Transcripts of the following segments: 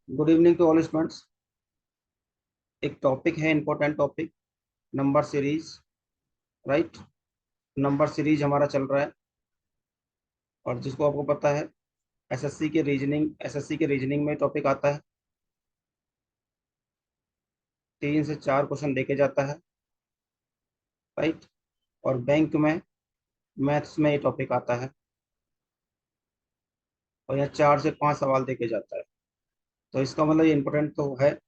Good evening to all students. एक topic है, important topic, number series. Right. Number series हमारा चल रहा है, और जिसको आपको पता है, एसएससी के रीजनिंग में टॉपिक आता है। 3 से 4 क्वेश्चन देके जाता है। राइट। और बैंक में, मैथ्स में ये टॉपिक आता है, और यहाँ 4 से 5 सवाल देके जाता है। तो इसका मतलब ये इंपॉर्टेंट तो है।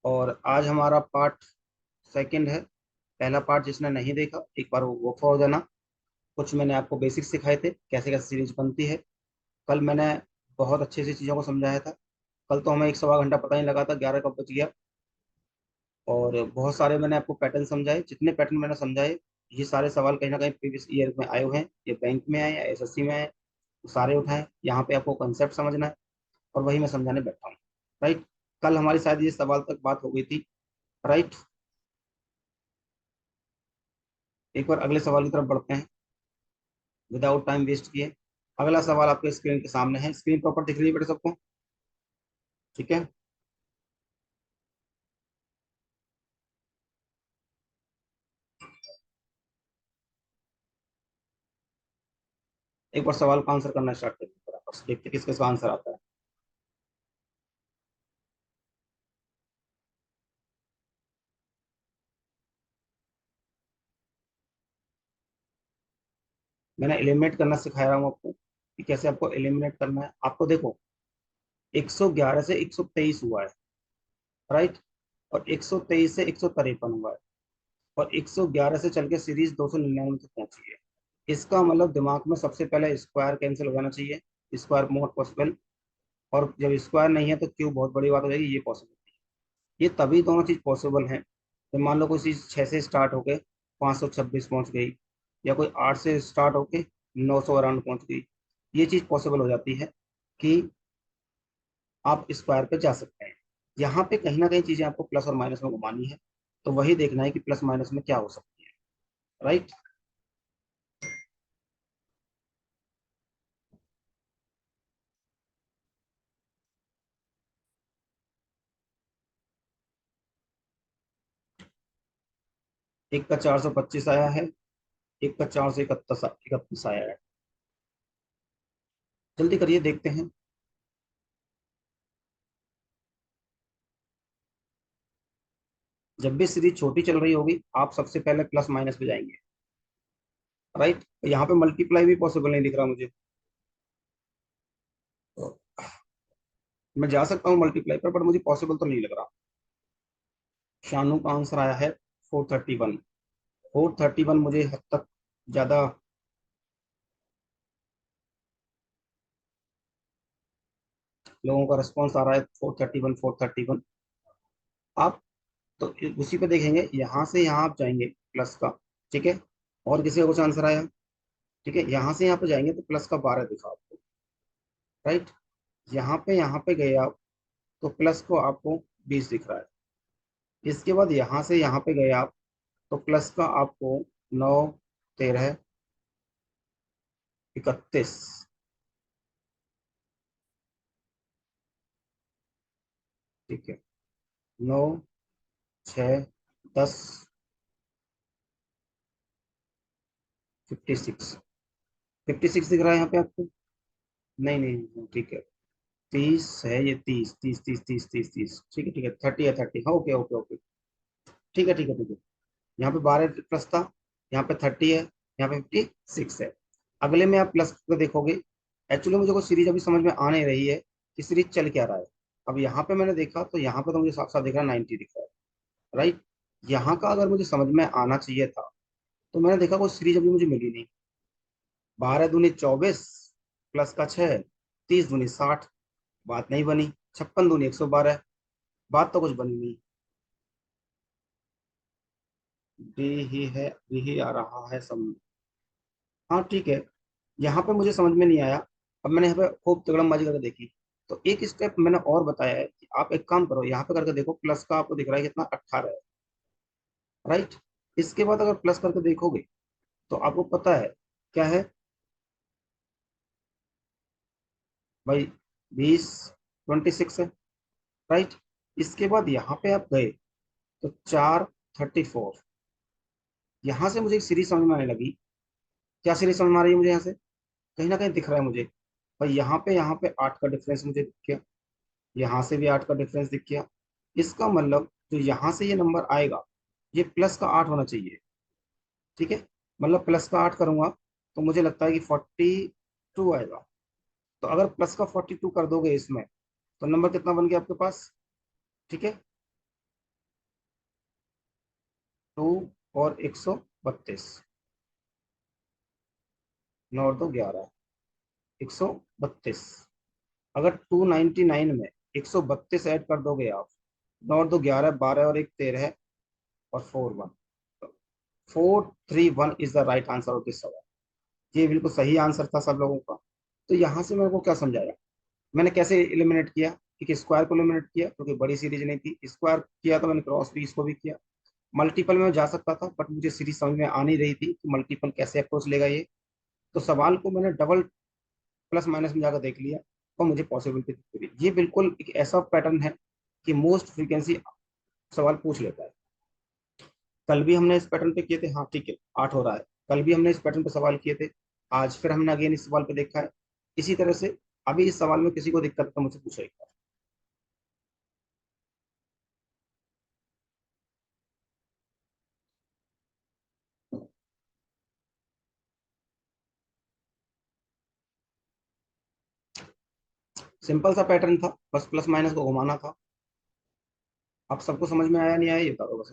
और आज हमारा पार्ट सेकंड है। पहला पार्ट जिसने नहीं देखा, एक बार वो फॉर देना। कुछ मैंने आपको बेसिक्स सिखाए थे, कैसे कैसे सीरीज बनती है। कल मैंने बहुत अच्छे से चीज़ों को समझाया था। कल तो हमें 1 सवा घंटा पता नहीं लगा था, 11 कब बच गया। और बहुत सारे मैंने आपको पैटर्न समझाए, जितने पैटर्न मैंने समझाए, ये सारे सवाल कहीं ना कहीं प्रीवियस ईयर में आए हुए हैं। ये बैंक में आए या एसएससी में आए, तो सारे उठाए। यहाँ पे आपको कंसेप्ट समझना है, और वही मैं समझाने बैठा हूँ। राइट। कल हमारी शायद ये सवाल तक बात हो गई थी। राइट। एक बार अगले सवाल की तरफ बढ़ते हैं, विदाउट टाइम वेस्ट किए। अगला सवाल आपके स्क्रीन के सामने है। स्क्रीन प्रॉपर दिख रही है बेटा सबको? ठीक है। एक बार सवाल का आंसर करना स्टार्ट करते हैं, बराबर से देखते हैं किस किसका आंसर आता है। मैंने एलिमिनेट करना सिखा रहा हूँ आपको कि कैसे आपको एलिमिनेट करना है। आपको देखो, 111 से 123 हुआ है। राइट। और 123 से 153 हुआ है। और 111 से चल के सीरीज 299 तक पहुंची है। इसका मतलब दिमाग में सबसे पहले स्क्वायर कैंसिल हो जाना चाहिए। स्क्वायर मोर पॉसिबल। और जब स्क्वायर नहीं है तो क्यूब बहुत बड़ी बात हो जाएगी, ये पॉसिबल नहीं है। ये तभी दोनों चीज पॉसिबल हैं जब मान लो कोई चीज 6 से स्टार्ट होके 526 पहुंच गई, या कोई 8 से स्टार्ट होके 900 अराउंड पहुंच गई। ये चीज पॉसिबल हो जाती है कि आप स्क्वायर पे जा सकते हैं। यहाँ पे कहीं ना कहीं चीजें आपको प्लस और माइनस में घुमानी है, तो वही देखना है कि प्लस माइनस में क्या हो सकती है। राइट। एक का 425 आया है, एक का 431 आया है। जल्दी करिए, देखते हैं। जब भी सीरीज छोटी चल रही होगी, आप सबसे पहले प्लस माइनस पे जाएंगे। राइट। यहाँ पे मल्टीप्लाई भी पॉसिबल नहीं दिख रहा मुझे। मैं जा सकता हूँ मल्टीप्लाई पर मुझे पॉसिबल तो नहीं लग रहा। शानू का आंसर आया है 431। 431 मुझे हद तक ज्यादा। लोगों का रिस्पॉन्स आ रहा है 431, 431। आप तो उसी पे देखेंगे, यहाँ से यहाँ आप जाएंगे प्लस का। ठीक है। और किसी का कुछ आंसर आया? ठीक है, यहाँ से यहाँ पे जाएंगे तो प्लस का 12 दिखा आपको। राइट। यहाँ पे गए आप, तो प्लस को आपको 20 दिख रहा है। इसके बाद यहाँ से यहाँ पे गए आप, तो प्लस का आपको 9, 13, 31। ठीक है। 9, 6, 10, 56। 56 दिख रहा है यहाँ पे आपको? नहीं नहीं नहीं, ठीक है। 30 है ये, 30, 30, 30, 30, 30, 30। ठीक है, ठीक है, 30 है, 30। हाँ, ओके ओके ओके। ठीक है, ठीक है, ठीक है। यहाँ पे 12 प्लस था, यहाँ पे 30 है, यहाँ पे 56 है। अगले में आप प्लस को देखोगे। एक्चुअली मुझे कोई सीरीज अभी समझ में आ नहीं रही है कि सीरीज चल क्या रहा है। अब यहाँ पे मैंने देखा तो यहाँ पे तो मुझे साफ साफ दिख रहा है 90 दिख रहा है। राइट। यहाँ का अगर मुझे समझ में आना चाहिए था, तो मैंने देखा कोई सीरीज अभी मुझे मिली नहीं। 12 दूनी 24, प्लस का 6, 30 दूनी 60। बात नहीं बनी। 56 दूनी 112, बात तो कुछ बनी नहीं। डी ही है, डी ही आ रहा है सब। हाँ, ठीक है। यहाँ पे मुझे समझ में नहीं आया। अब मैंने यहाँ पे खूब तिगड़मबाजी करके देखी, तो एक स्टेप मैंने और बताया है कि आप एक काम करो, यहाँ पे करके देखो, प्लस का आपको दिख रहा है कितना, 18 है। राइट। इसके बाद अगर प्लस करके देखोगे, तो आपको पता है क्या है भाई, 20, 26 है। राइट। इसके बाद यहाँ पे आप गए तो 434, यहाँ से मुझे एक सीरीज समझ में आने लगी। क्या सीरीज समझ में आ रही है मुझे? यहाँ से कहीं ना कहीं दिख रहा है मुझे, और यहाँ पे 8 का डिफरेंस मुझे दिख गया, यहाँ से भी 8 का डिफरेंस दिख गया। इसका मतलब जो यहाँ से ये नंबर आएगा, ये प्लस का 8 होना चाहिए। ठीक है, मतलब प्लस का 8 करूंगा तो मुझे लगता है कि 42 आएगा। तो अगर प्लस का 42 कर दोगे इसमें, तो नंबर कितना बन गया आपके पास? ठीक है, 2 और 132, 9 और 2 11, 132। अगर 299 में 132 ऐड कर दोगे आप, 9 और 2 11, 12 और 1 13, और 4 1, 431 is the right answer of this सवाल। ये बिल्कुल सही आंसर था सब लोगों का। तो यहाँ से मेरे को क्या समझाया, मैंने कैसे एलिमिनेट किया? कि स्क्वायर को एलिमिनेट किया, क्योंकि बड़ी सीरीज नहीं थी। स्क्वायर किया तो मैंने क्रॉस भी इसको भी किया। मल्टीपल में जा सकता था, बट मुझे सीरीज समझ में आ नहीं रही थी कि मल्टीपल कैसे अप्रोच लेगा ये। तो सवाल को मैंने डबल प्लस माइनस में जाकर देख लिया, और मुझे पॉसिबिलिटी दिख रही। ये बिल्कुल एक ऐसा पैटर्न है कि मोस्ट फ्रीक्वेंसी सवाल पूछ लेता है। कल भी हमने इस पैटर्न पे किए थे, हाँ ठीक है, 8 हो रहा है। कल भी हमने इस पैटर्न पे सवाल किए थे, आज फिर हमने अगेन इस सवाल पे देखा है। इसी तरह से अभी इस सवाल में किसी को दिक्कत है तो मुझे पूछो एक बार। सिंपल सा पैटर्न था, बस प्लस माइनस को घुमाना था। आप सबको समझ में आया नहीं आया ये बता दो बस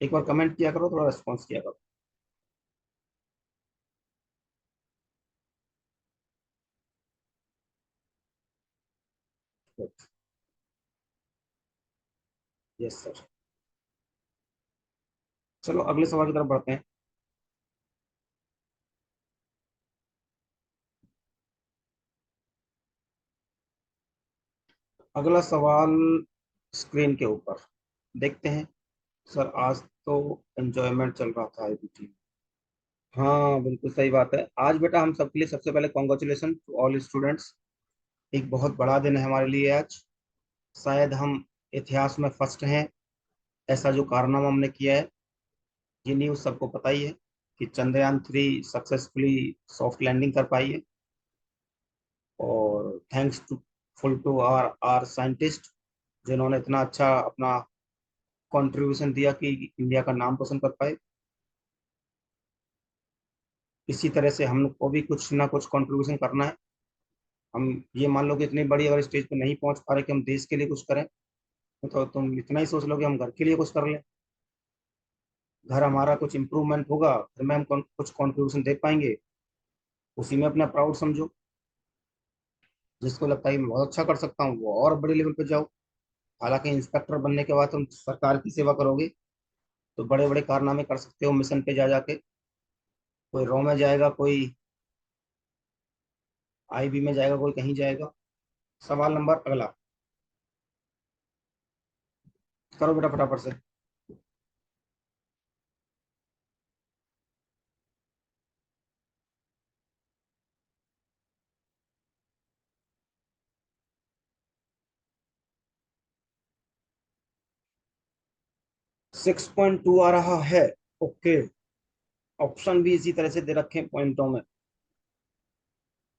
एक बार कमेंट किया करो, थोड़ा रिस्पॉन्स किया करो। Yes sir. चलो अगले सवाल की तरफ बढ़ते हैं। अगला सवाल स्क्रीन के ऊपर देखते हैं। सर आज तो एंजॉयमेंट चल रहा था IBT। हाँ बिल्कुल सही बात है। आज बेटा हम सबके लिए सबसे पहले कॉन्ग्रेचुलेशन टू ऑल स्टूडेंट्स। एक बहुत बड़ा दिन है हमारे लिए आज। शायद हम इतिहास में फर्स्ट हैं, ऐसा जो कारनामा हमने किया है। ये न्यूज़ सबको पता ही है कि चंद्रयान 3 सक्सेसफुली सॉफ्ट लैंडिंग कर पाई है। और thanks to full to R R scientist, जिन्होंने इतना अच्छा अपना कंट्रीब्यूशन दिया कि इंडिया का नाम रोशन कर पाए। इसी तरह से हम लोग को भी कुछ ना कुछ कंट्रीब्यूशन करना है। हम ये मान लो कि इतनी बड़ी अगर स्टेज पे नहीं पहुंच पा रहे कि हम देश के लिए कुछ करें, तो तुम इतना ही सोच लो कि हम घर के लिए कुछ कर लें। घर हमारा कुछ इम्प्रूवमेंट होगा, फिर में हम कुछ कंट्रीब्यूशन दे पाएंगे। उसी में अपना प्राउड समझो। जिसको लगता है कि मैं बहुत अच्छा कर सकता हूँ, वो और बड़े लेवल पे जाओ। हालांकि इंस्पेक्टर बनने के बाद तुम सरकार की सेवा करोगे, तो बड़े बड़े कारनामे कर सकते हो मिशन पे जा जाके। कोई रॉ में जाएगा, कोई IB में जाएगा, कोई कहीं जाएगा। सवाल नंबर अगला करो बेटा फटाफट से। 6.2 आ रहा है। ओके, ऑप्शन भी इसी तरह से दे रखे हैं पॉइंटों में।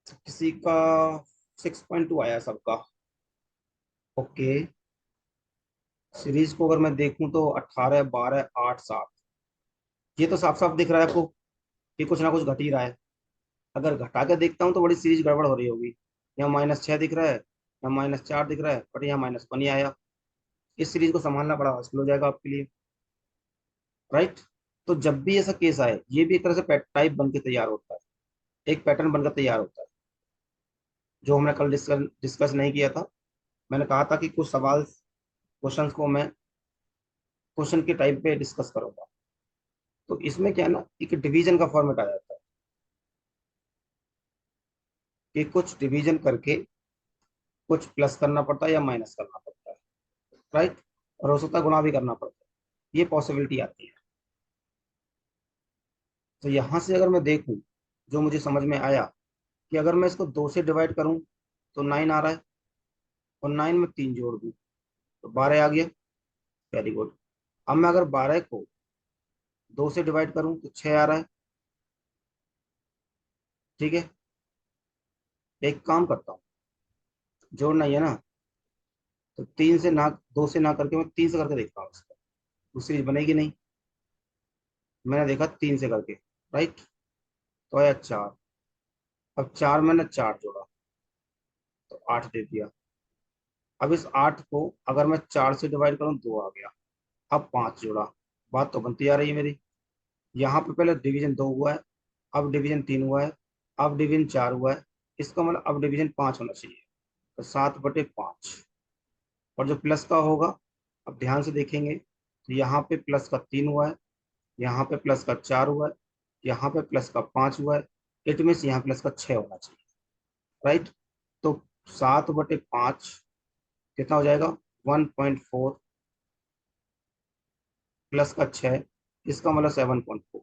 किसी का 6.2 आया, सबका ओके। सीरीज को अगर मैं देखूं तो 18 12 8 7, ये तो साफ साफ दिख रहा है आपको कि कुछ ना कुछ घट ही रहा है। अगर घटा के देखता हूँ तो बड़ी सीरीज गड़बड़ हो रही होगी। यहाँ -6 दिख रहा है, यहाँ -4 दिख रहा है, बट यहाँ -1 ही आया। इस सीरीज को संभालना बड़ा मुश्किल हो जाएगा आपके लिए। राइट। तो जब भी ऐसा केस आए, ये भी एक तरह से टाइप बन के तैयार होता है, एक पैटर्न बनकर तैयार होता है, जो हमने कल डिस्कस डिस्कस नहीं किया था। मैंने कहा था कि कुछ सवाल क्वेश्चंस को मैं क्वेश्चन के टाइप पे डिस्कस करूंगा। तो इसमें क्या है ना, एक डिवीजन का फॉर्मेट आ जाता है कि कुछ डिवीजन करके कुछ प्लस करना पड़ता है या माइनस करना पड़ता है। राइट। और हो सकता है गुणा भी करना पड़ता है, ये पॉसिबिलिटी आती है। तो यहाँ से अगर मैं देखूं, जो मुझे समझ में आया कि अगर मैं इसको 2 से डिवाइड करूं तो 9 आ रहा है। और 9 में 3 जोड़ दूं तो 12 आ गया। Very good. अब मैं अगर 12 को 2 से डिवाइड करूं तो 6 आ रहा है। ठीक है, एक काम करता हूँ, जोड़ना ही है ना, तो 3 से ना, 2 से ना करके मैं 3 से करके देखता हूँ इसको। दूसरी बनेगी नहीं। मैंने देखा 3 से करके, राइट, तो आया 4। अब 4 मैंने 4 जोड़ा तो 8 दे दिया। अब इस 8 को अगर मैं 4 से डिवाइड करूं 2 आ गया। अब 5 जोड़ा। बात तो बनती आ रही है मेरी। यहाँ पे पहले डिवीजन 2 हुआ है, अब डिवीजन 3 हुआ है, अब डिवीजन 4 हुआ है। इसका मतलब अब डिवीजन 5 होना चाहिए। तो 7/5। और जो प्लस का होगा, अब ध्यान से देखेंगे तो यहाँ पे प्लस का 3 हुआ है, यहाँ पे प्लस का 4 हुआ है, यहाँ पे प्लस का 5 हुआ है। इट मीन्स यहाँ प्लस का 6 होना चाहिए, राइट। तो 7/5 कितना हो जाएगा? 1.4 प्लस का 6, इसका मतलब 7.4।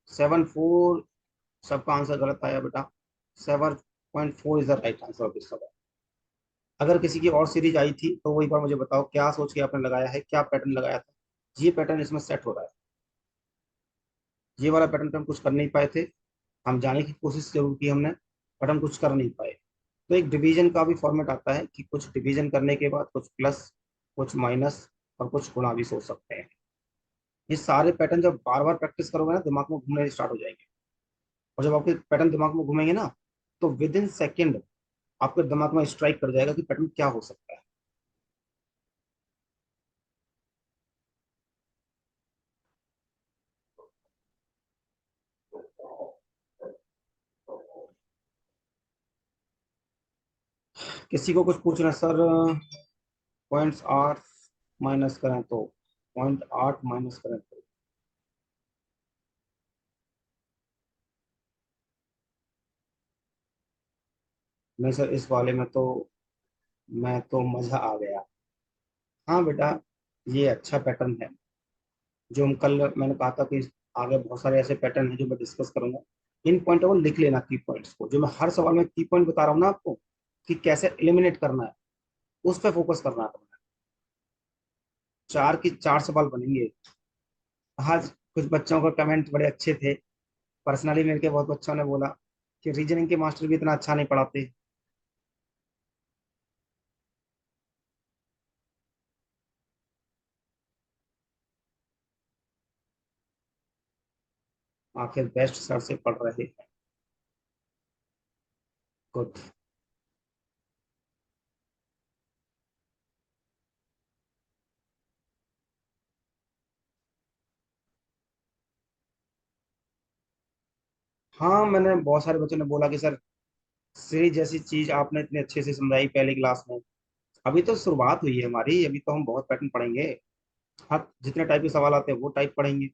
7.4 सबका आंसर गलत आया बेटा। 7.4 is the right answer of this सवाल। अगर किसी की और सीरीज आई थी तो वो एक बार मुझे बताओ, क्या सोच के आपने लगाया है, क्या पैटर्न लगाया था। ये पैटर्न इसमें सेट हो रहा है। ये वाला पैटर्न पे हम कुछ कर नहीं पाए थे। हम जाने की कोशिश जरूर की हमने, बट हम कुछ कर नहीं पाए। तो एक डिवीजन का भी फॉर्मेट आता है कि कुछ डिवीजन करने के बाद कुछ प्लस, कुछ माइनस और कुछ गुणा भी सोच सकते हैं। ये सारे पैटर्न जब बार बार प्रैक्टिस करोगे ना, दिमाग में घूमने स्टार्ट हो जाएंगे। और जब आपके पैटर्न दिमाग में घूमेंगे ना, तो विद इन सेकेंड आपके दिमाग में स्ट्राइक कर जाएगा कि पैटर्न क्या हो सकता है। किसी को कुछ पूछना है सर? पॉइंट्स 8 माइनस करें तो, 0.8 माइनस करें तो। नहीं सर, इस वाले में तो मैं तो मजा आ गया। हाँ बेटा, ये अच्छा पैटर्न है। जो हम कल मैंने कहा था कि आगे बहुत सारे ऐसे पैटर्न हैं जो मैं डिस्कस करूंगा। इन पॉइंटों को लिख लेना, की पॉइंट्स को, जो मैं हर सवाल में की पॉइंट बता रहा हूँ ना आपको, कि कैसे एलिमिनेट करना है, उस पर फोकस करना है तुम्हें। 4 की 4 सवाल बनेंगे। आज कुछ बच्चों का कमेंट बड़े अच्छे थे। पर्सनली मेरे के बहुत बच्चों ने बोला कि रीजनिंग के मास्टर भी इतना अच्छा नहीं पढ़ाते। आखिर बेस्ट सर से पढ़ रहे हैं। गुड। हाँ, मैंने बहुत सारे बच्चों ने बोला कि सर, सीरीज जैसी चीज आपने इतने अच्छे से समझाई पहली क्लास में। अभी तो शुरुआत हुई है हमारी, अभी तो हम बहुत पैटर्न पढ़ेंगे। हाँ, जितने टाइप के सवाल आते हैं वो टाइप पढ़ेंगे।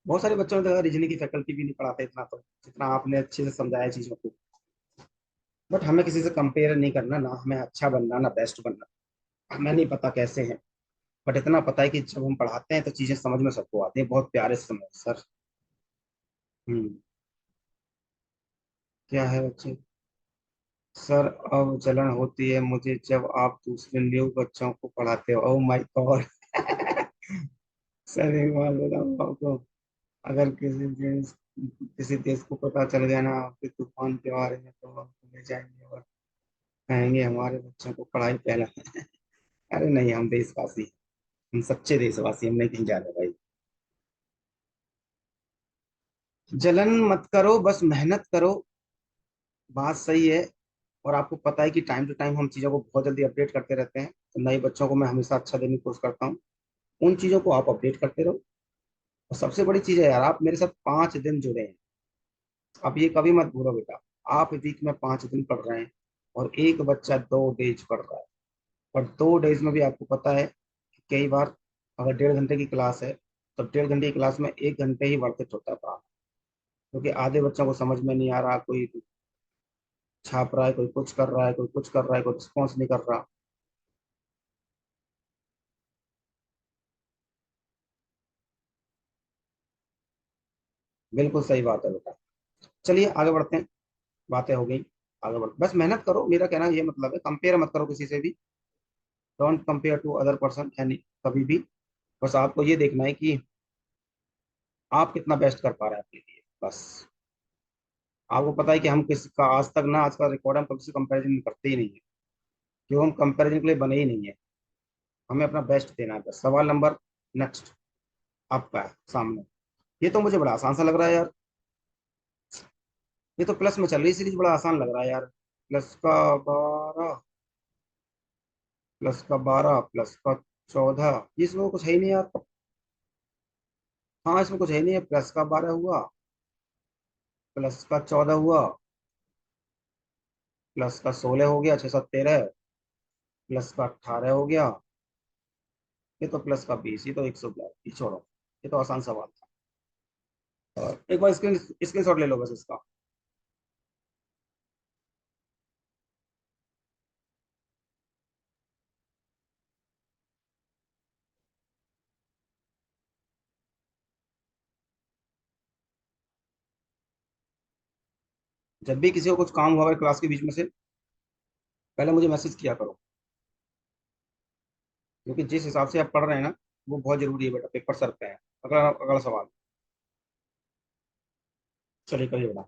बहुत सारे बच्चों ने तो रीजनिंग की फैकल्टी भी नहीं पढ़ाते इतना, तो जितना आपने अच्छे से समझाया चीजों को। बट हमें किसी से कंपेयर नहीं करना ना, हमें अच्छा बनना ना बेस्ट बनना। हमें नहीं पता कैसे हैं, बट इतना पता है कि जब हम पढ़ाते हैं तो चीजें समझ में सबको आती है, बहुत प्यारे से समझ सर। हम्म। क्या है बच्चे? सर, अब जलन होती है मुझे जब आप दूसरे न्यू बच्चों को पढ़ाते हो। Oh my God. सर एक बात बताऊं आपको, अगर किसी देश को पता चल गया ना आपके तूफान के बारे में, तो हम ले जाएंगे और कहेंगे हमारे बच्चों को पढ़ाई पहला। अरे नहीं, हम देशवासी, हम सच्चे देशवासी, हम नहीं कहीं जा रहे भाई। जलन मत करो, बस मेहनत करो। बात सही है। और आपको पता है कि टाइम टू टाइम हम चीज़ों को बहुत जल्दी अपडेट करते रहते हैं, तो नए बच्चों को मैं हमेशा अच्छा देने की कोशिश करता हूँ। उन चीज़ों को आप अपडेट करते रहो। और सबसे बड़ी चीज़ है यार, आप मेरे साथ 5 दिन जुड़े हैं। अब ये कभी मत भूलो बेटा, आप वीक में 5 दिन पढ़ रहे हैं और एक बच्चा 2 डेज पढ़ रहा है। और 2 डेज में भी आपको पता है कि कई बार अगर 1.5 घंटे की क्लास है, तो 1.5 घंटे की क्लास में 1 घंटे ही वर्थ इट होता है पढ़ाना। क्योंकि आधे बच्चों को समझ में नहीं आ रहा, कोई छाप रहा है, कोई कुछ कर रहा है, कोई कुछ कर रहा है, कोई रिस्पॉन्स नहीं कर रहा। बिल्कुल सही बात है बेटा। चलिए आगे बढ़ते हैं, बातें हो गई। आगे बढ़ो, बस मेहनत करो, मेरा कहना ये मतलब है, कंपेयर मत करो किसी से भी। Don't compare to other person यानी कभी भी। बस आपको ये देखना है कि आप कितना बेस्ट कर पा रहे हैं अपने लिए, बस। आपको पता है कि हम किसका आज तक ना, आज का रिकॉर्ड हम कभी से कंपैरिजन करते ही नहीं है, क्यों? हम कंपैरिजन के लिए बने ही नहीं है। हमें अपना बेस्ट देना है बस। सवाल नंबर नेक्स्ट आपका है सामने। ये तो मुझे बड़ा आसान सा लग रहा है यार। ये तो प्लस में चल रही सीरीज, बड़ा आसान लग रहा है यार। प्लस का 12, प्लस का 12, प्लस का 14, इसमें कुछ है ही नहीं यार। हाँ, इसमें कुछ है नहीं है। प्लस का 12 हुआ, प्लस का 14 हुआ, प्लस का 16 हो गया, 6 7 13, प्लस का 18 हो गया, ये तो प्लस का 20, ये तो 111, ये छोड़ो। ये तो आसान सवाल था। और एक बार स्क्रीन स्क्रीन शॉट ले लो बस इसका। जब भी किसी को कुछ काम हुआ क्लास के बीच में से, पहले मुझे मैसेज किया करो, क्योंकि जिस हिसाब से आप पढ़ रहे हैं ना, वो बहुत जरूरी है बेटा। पेपर सर पे है। अगला अगला सवाल। चलिए करिए बेटा।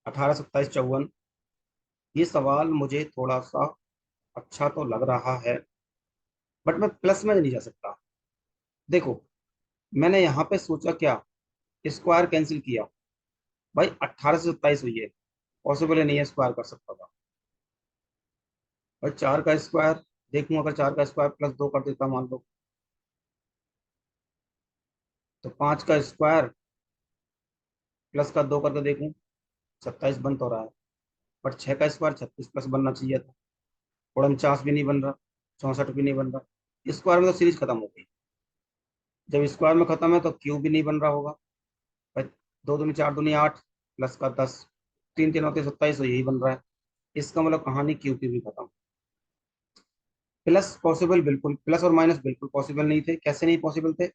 18 27 54, ये सवाल मुझे थोड़ा सा अच्छा तो लग रहा है, बट मैं प्लस में नहीं जा सकता। देखो, मैंने यहाँ पे सोचा क्या, स्क्वायर कैंसिल किया। भाई 18 से 27 हुई है, पॉसिबल नहीं है स्क्वायर कर सकता था। भाई 4 का स्क्वायर देखूं, अगर 4 का स्क्वायर +2 कर देता मान लो, तो 5 का स्क्वायर +2 करके देखूं, 27 बन तो रहा है। बट 6 का स्क्वायर 36 प्लस बनना चाहिए था। 49 भी नहीं बन रहा, 64 भी नहीं बन रहा। स्क्वायर में तो सीरीज खत्म हो गई। जब स्क्वायर में खत्म है तो क्यूब भी नहीं बन रहा होगा। भाई 2 दूनी 4, 2 दूनी 8, +10, 3 3 होते 27, तो यही बन रहा है। इसका मतलब कहानी क्यूब की भी खत्म। प्लस पॉसिबल, बिल्कुल प्लस और माइनस बिल्कुल पॉसिबल नहीं थे। कैसे नहीं पॉसिबल थे?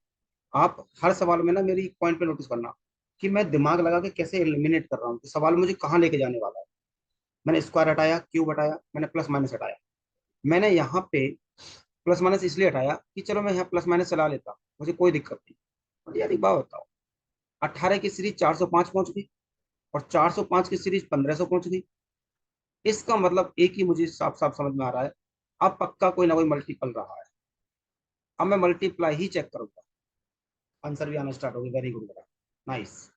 आप हर सवाल में ना मेरी एक पॉइंट पे नोटिस करना, कि मैं दिमाग लगा के कैसे एलिमिनेट कर रहा हूँ, कि सवाल मुझे कहाँ लेके जाने वाला है। मैंने स्क्वायर हटाया, क्यूब हटाया, मैंने प्लस माइनस हटाया। मैंने यहाँ पे प्लस माइनस इसलिए हटाया कि चलो मैं यहाँ प्लस माइनस चला लेता, मुझे कोई दिक्कत नहीं। और यार एक बात बताओ, 18 की सीरीज 405 पहुंच गई, और 405 की सीरीज 1500 पहुंच गई। इसका मतलब एक ही मुझे साफ साफ समझ में आ रहा है, अब पक्का कोई ना कोई मल्टीपल रहा है। अब मैं मल्टीप्लाई ही चेक करूंगा, आंसर भी आना स्टार्ट हो गया। वेरी गुड बेटा, नाइस।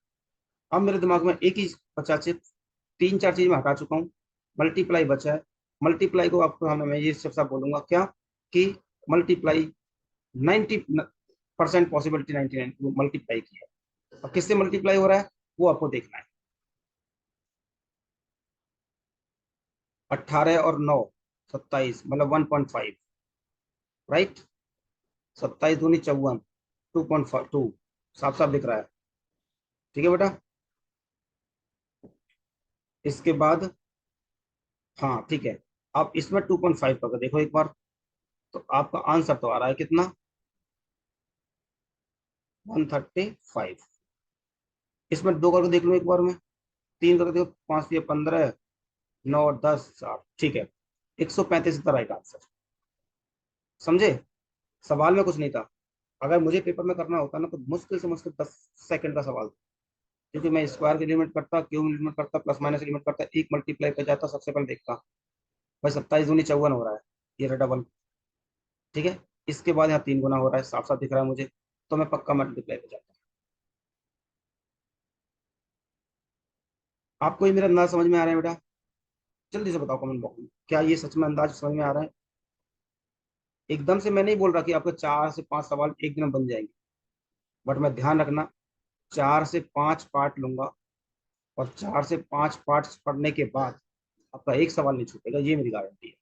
अब मेरे दिमाग में एक ही बचा, सिर्फ 3 4 चीज मैं हटा चुका हूँ। मल्टीप्लाई बचा है। मल्टीप्लाई को आपको हमें मैं ये सिर्फ बोलूंगा क्या, कि मल्टीप्लाई 90% पॉसिबिलिटी, 99 मल्टीप्लाई किया। अब किससे मल्टीप्लाई हो रहा है वो आपको देखना है। 18 और 9, 27 मतलब 1.5, राइट। 27 दूनी 54, 2.2, साफ साफ दिख रहा है। ठीक है बेटा। इसके बाद, हाँ ठीक है, आप इसमें 2.5 करके देखो एक बार, तो आपका आंसर तो आ रहा है कितना, 135। इसमें 2 करके देख लो एक बार में, 3 करके देखो, 5 या 15, 9 10 7, ठीक है। 135 का राइट आंसर। समझे? सवाल में कुछ नहीं था। अगर मुझे पेपर में करना होता ना, तो मुश्किल से मुश्किल 10 सेकंड का सवाल था। क्योंकि मैं स्क्वायर की लिमिट करता, क्यूब लिमिट करता, प्लस माइनस लिमिट करता, एक मल्टीप्लाई पे जाता, सबसे पहले देखता। भाई 27 दूनी 54 हो रहा है, ये रहा डबल। ठीक है। इसके बाद यहाँ 3 गुना हो रहा है, साफ साफ दिख रहा है मुझे, तो मैं पक्का मल्टीप्लाई पे जाता। आपको ये मेरा अंदाज समझ में आ रहा है बेटा? जल्दी से बताओ कमेंट बॉक्स में, क्या ये सच में अंदाज समझ में आ रहा है? एकदम से मैं नहीं बोल रहा कि आपके 4 से 5 सवाल एक दिन में बन जाएंगे, बट मैं ध्यान रखना, 4 से 5 पार्ट लूंगा, और 4 से 5 पार्ट्स पढ़ने के बाद आपका एक सवाल नहीं छूटेगा, ये मेरी गारंटी है।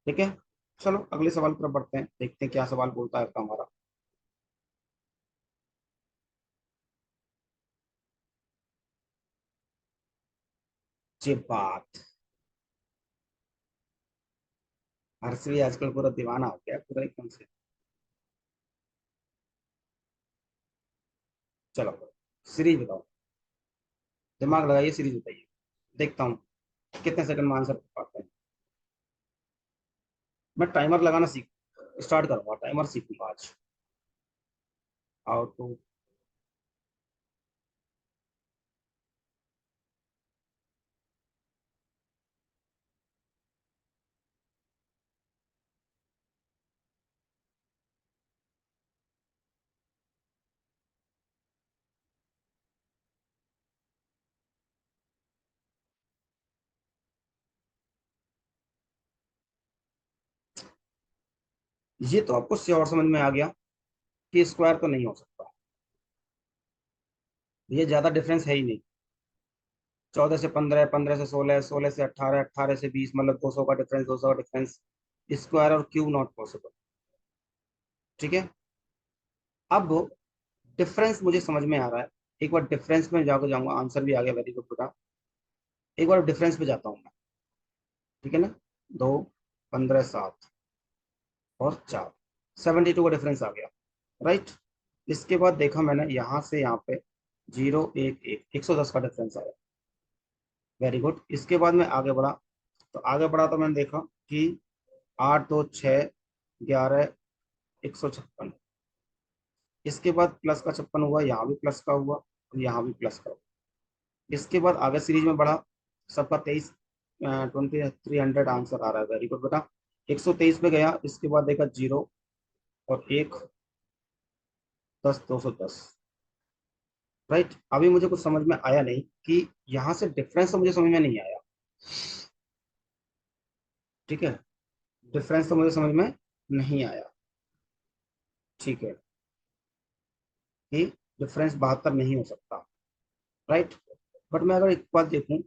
ठीक है। चलो अगले सवाल पर बढ़ते हैं, देखते हैं क्या सवाल बोलता है आपका हमारा। ये बात, हर्ष भी आजकल पूरा दीवाना हो गया पूरा एकदम से। चलो सीरीज बताओ, दिमाग लगाइए, सीरीज बताइए। देखता हूँ कितने सेकंड में आंसर कर पाते हैं। मैं टाइमर लगाना सीख स्टार्ट करूंगा, टाइमर सीखूंगा आज। आओ तो। ये तो आपको श्योर समझ में आ गया कि स्क्वायर तो नहीं हो सकता। ये ज्यादा डिफरेंस है ही नहीं। 14 से 15, 15 से 16, 16 से 18, 18 से 20, मतलब 200 का डिफरेंस, 200 का डिफरेंस। स्क्वायर और क्यूब नॉट पॉसिबल। ठीक है। अब डिफरेंस मुझे समझ में आ रहा है। एक बार डिफरेंस में जाकर जाऊंगा, आंसर भी आ गया, वेरी गुड बेटा। एक बार डिफरेंस पे जाता हूँ मैं। ठीक है ना। 2, 15, 7 और 4, 72 का डिफरेंस आ गया। राइट। इसके बाद देखा मैंने यहाँ से यहाँ पे 0, 1, 1, 110 का डिफरेंस आया। Very good. इसके बाद मैं आगे बढ़ा। तो आगे बढ़ा तो मैंने देखा कि 8, 2, 6, 11, 156। इसके बाद प्लस का 56 हुआ, यहाँ भी प्लस का हुआ और यहाँ भी प्लस का हुआ। इसके बाद आगे सीरीज में बढ़ा, सबका 23, 2300 आंसर आ रहा है। वेरी गुड बेटा। 123 पे गया, इसके बाद देखा 0 और 1, 10, 210। राइट। अभी मुझे कुछ समझ में आया नहीं कि यहाँ से डिफरेंस तो मुझे समझ में नहीं आया। ठीक है। डिफरेंस तो मुझे समझ में नहीं आया। ठीक है। कि डिफरेंस 72 नहीं हो सकता। राइट। बट मैं अगर एक बात देखूं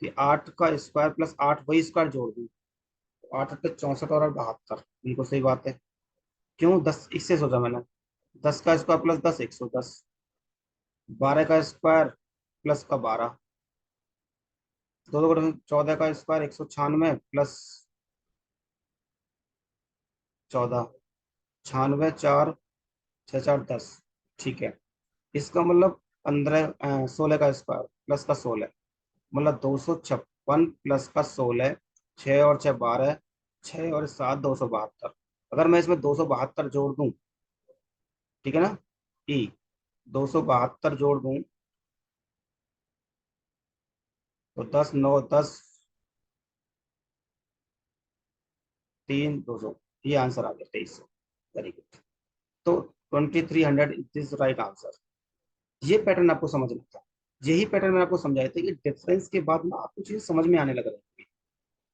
कि 8 का स्क्वायर प्लस 8 वही स्क्वायर जोड़ दूं, तो 8 8 64 और 72, बिल्कुल सही बात है। क्यों? 10 इससे सोचा मैंने। 10 का स्क्वायर प्लस 10, 110। 12 का स्क्वायर प्लस का 12, दो दो का 14 का स्क्वायर 196 प्लस 14, 96, 4, 6, 4, 10। ठीक है। इसका मतलब 15, 16 का स्क्वायर प्लस का 16, मतलब 256 प्लस का 16, 6 और 6, 12, 6 और 7, 272। अगर मैं इसमें 272 जोड़ दूं, ठीक है ना, ई 272 जोड़ दूं, तो 10, 9, 10, 3, 200, ये आंसर आ गया 2300। Very good. तो 2300 इज दिस राइट आंसर। ये पैटर्न आपको समझना था। यही पैटर्न मैंने आपको समझाया था कि डिफरेंस के बाद ना आपको चीजें समझ में आने लग रही है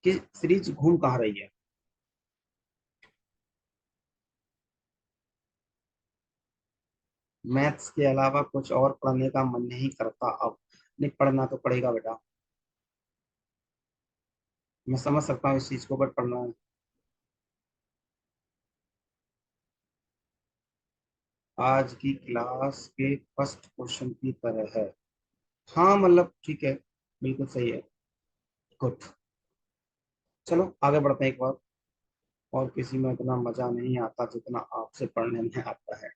कि सीरीज घूम कहाँ रही है। मैथ्स के अलावा कुछ और पढ़ने का मन नहीं करता अब। नहीं, पढ़ना तो पड़ेगा बेटा। मैं समझ सकता हूँ इस चीज को, बट पढ़ना है। आज की क्लास के फर्स्ट क्वेश्चन की तरह है। हाँ मतलब ठीक है, बिल्कुल सही है। गुड। चलो आगे बढ़ते हैं एक बार। और किसी में इतना मजा नहीं आता जितना आपसे पढ़ने में आता है।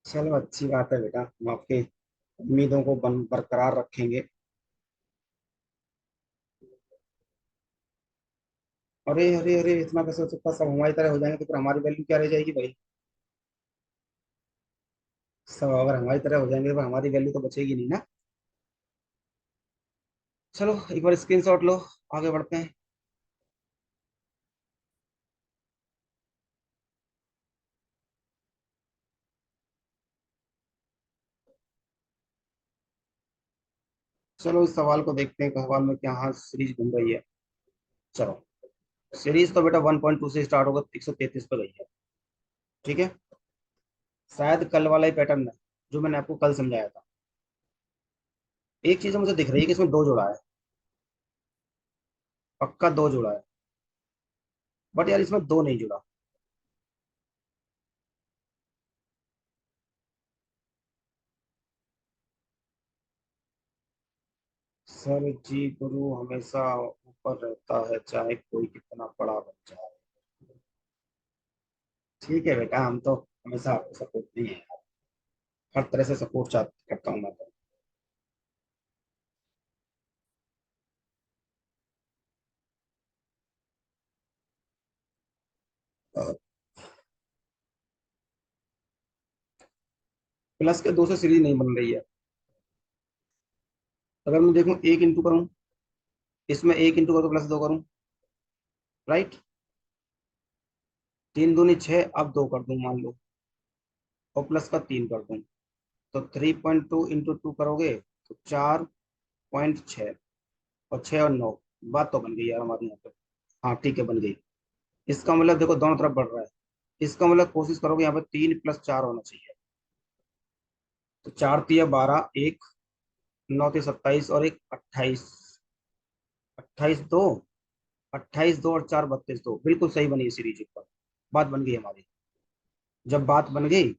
चलो अच्छी बात है बेटा, हम आपके उम्मीदों को बरकरार रखेंगे। अरे अरे अरे, इतना कैसे हो सकता? सब हमारी तरह हो जाएंगे तो फिर हमारी वैल्यू क्या रह जाएगी भाई? सब अगर हमारी तरह हो जाएंगे तो फिर हमारी वैल्यू तो बचेगी नहीं ना। चलो एक बार स्क्रीनशॉट लो, आगे बढ़ते हैं। चलो इस सवाल को देखते हैं कि सवाल में क्या हाँ सीरीज घूम रही है। चलो, सीरीज तो बेटा 1.2 से स्टार्ट होकर 133 पे गई है। ठीक है। शायद कल वाला ही पैटर्न है जो मैंने आपको कल समझाया था। एक चीज मुझे दिख रही है कि इसमें दो जोड़ा है, पक्का दो जोड़ा है। बट यार इसमें दो नहीं जुड़ा। सर जी, गुरु हमेशा ऊपर रहता है चाहे कोई कितना बड़ा बन जाए। ठीक है बेटा, हम तो हमेशा आपको सपोर्ट नहीं है, हर तरह से सपोर्ट करता हूँ मैं तो। प्लस के दो से सीरीज नहीं बन रही है। अगर मैं देखूं एक इंटू करूं, इसमें एक इंटू करूं तो प्लस दो करूं, राइट। तीन दूनी छः, अब दो कर दूं मान लो, और प्लस का तीन कर दूं, तो 3.2 इंटू टू करोगे तो 4.6, और 6 और 9, बात तो बन गई यार हमारी यहाँ पे। हाँ ठीक है, बन गई। इसका मतलब देखो दोनों तरफ बढ़ रहा है। इसका मतलब कोशिश करोगे यहाँ पे 3 + 4 होना चाहिए। तो 4 × 3 = 12, एक 9 × 3 = 27, और एक 28। 28 2, 28 2 और 4 32, बिल्कुल सही बनी है सीरीज एक बार। बात बन गई हमारी। जब बात बन गई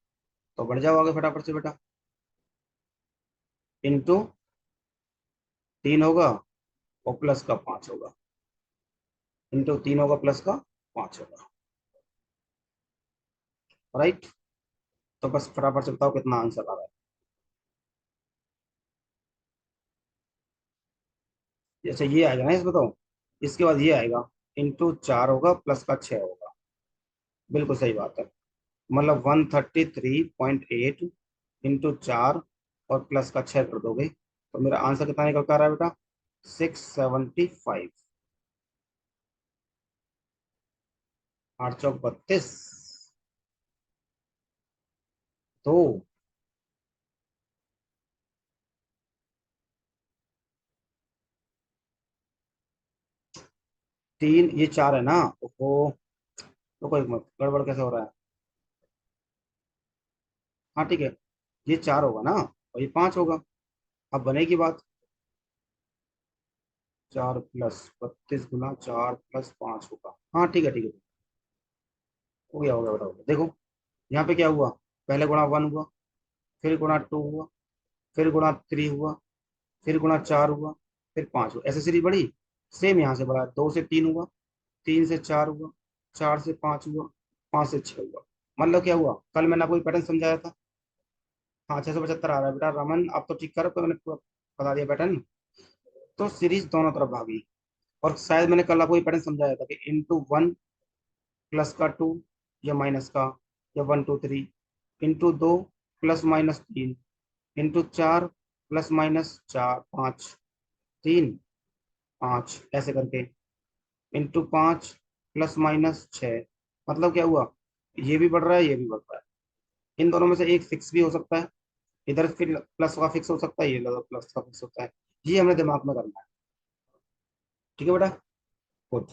तो बढ़ जाओ आगे फटाफट से बेटा। इंटू 3 होगा और प्लस का 5 होगा। इंटू 3 होगा प्लस का 5 होगा, राइट। तो बस फटाफट से बताओ कितना आंसर आ रहा है। जैसे ये आएगा ना, इस बताओ, इसके बाद ये आएगा, इंटू 4 होगा प्लस का 6 होगा। बिल्कुल सही बात है। मतलब 133.8 इंटू 4 और प्लस का 6 कर दोगे तो मेरा आंसर कितना निकल कर आ रहा है बेटा? 675। 8 × 4 = 32। दो। तीन, ये चार है ना। ओहो, रुको एक मिनट, गड़बड़ कैसे हो रहा है? हाँ ठीक है, ये चार होगा ना और ये पांच होगा। अब बनेगी बात। 4 + 32 × 4 + 5 होगा। हाँ ठीक है ठीक है, हो गया हो गया बेटा, हो गया। देखो यहाँ पे क्या हुआ, पहले गुणा 1 हुआ, फिर गुणा 2 हुआ, फिर गुणा 3 हुआ, फिर गुणा 4 हुआ, फिर 5 हुआ, ऐसे सीरीज बढ़ी। सेम यहाँ से बढ़ा, 2 से 3 हुआ, 3 से 4 हुआ, 4 से 5 हुआ, 5 से 6 हुआ। मतलब क्या हुआ, कल मैंने आपको पैटर्न समझाया था। हाँ 675 आ रहा है बेटा रमन, अब तो ठीक कर, तो मैंने पूरा बता दिया पैटर्न। तो सीरीज दोनों तरफ भागी। और शायद मैंने कल आपको ये पैटर्न समझाया था कि इंटू 1 प्लस का 2, या माइनस का, या 1 2 3, इंटू 2 +- 3, इंटू 4 +- 4 5, 3 5, ऐसे करके, इंटू 5 +- 6। मतलब क्या हुआ, ये भी बढ़ रहा है, ये भी बढ़ रहा है। इन दोनों में से एक फिक्स भी हो सकता है, इधर फिर प्लस का फिक्स हो सकता है, ये प्लस का फिक्स होता है। ये हमने दिमाग में करना है। ठीक है बेटा, गुड।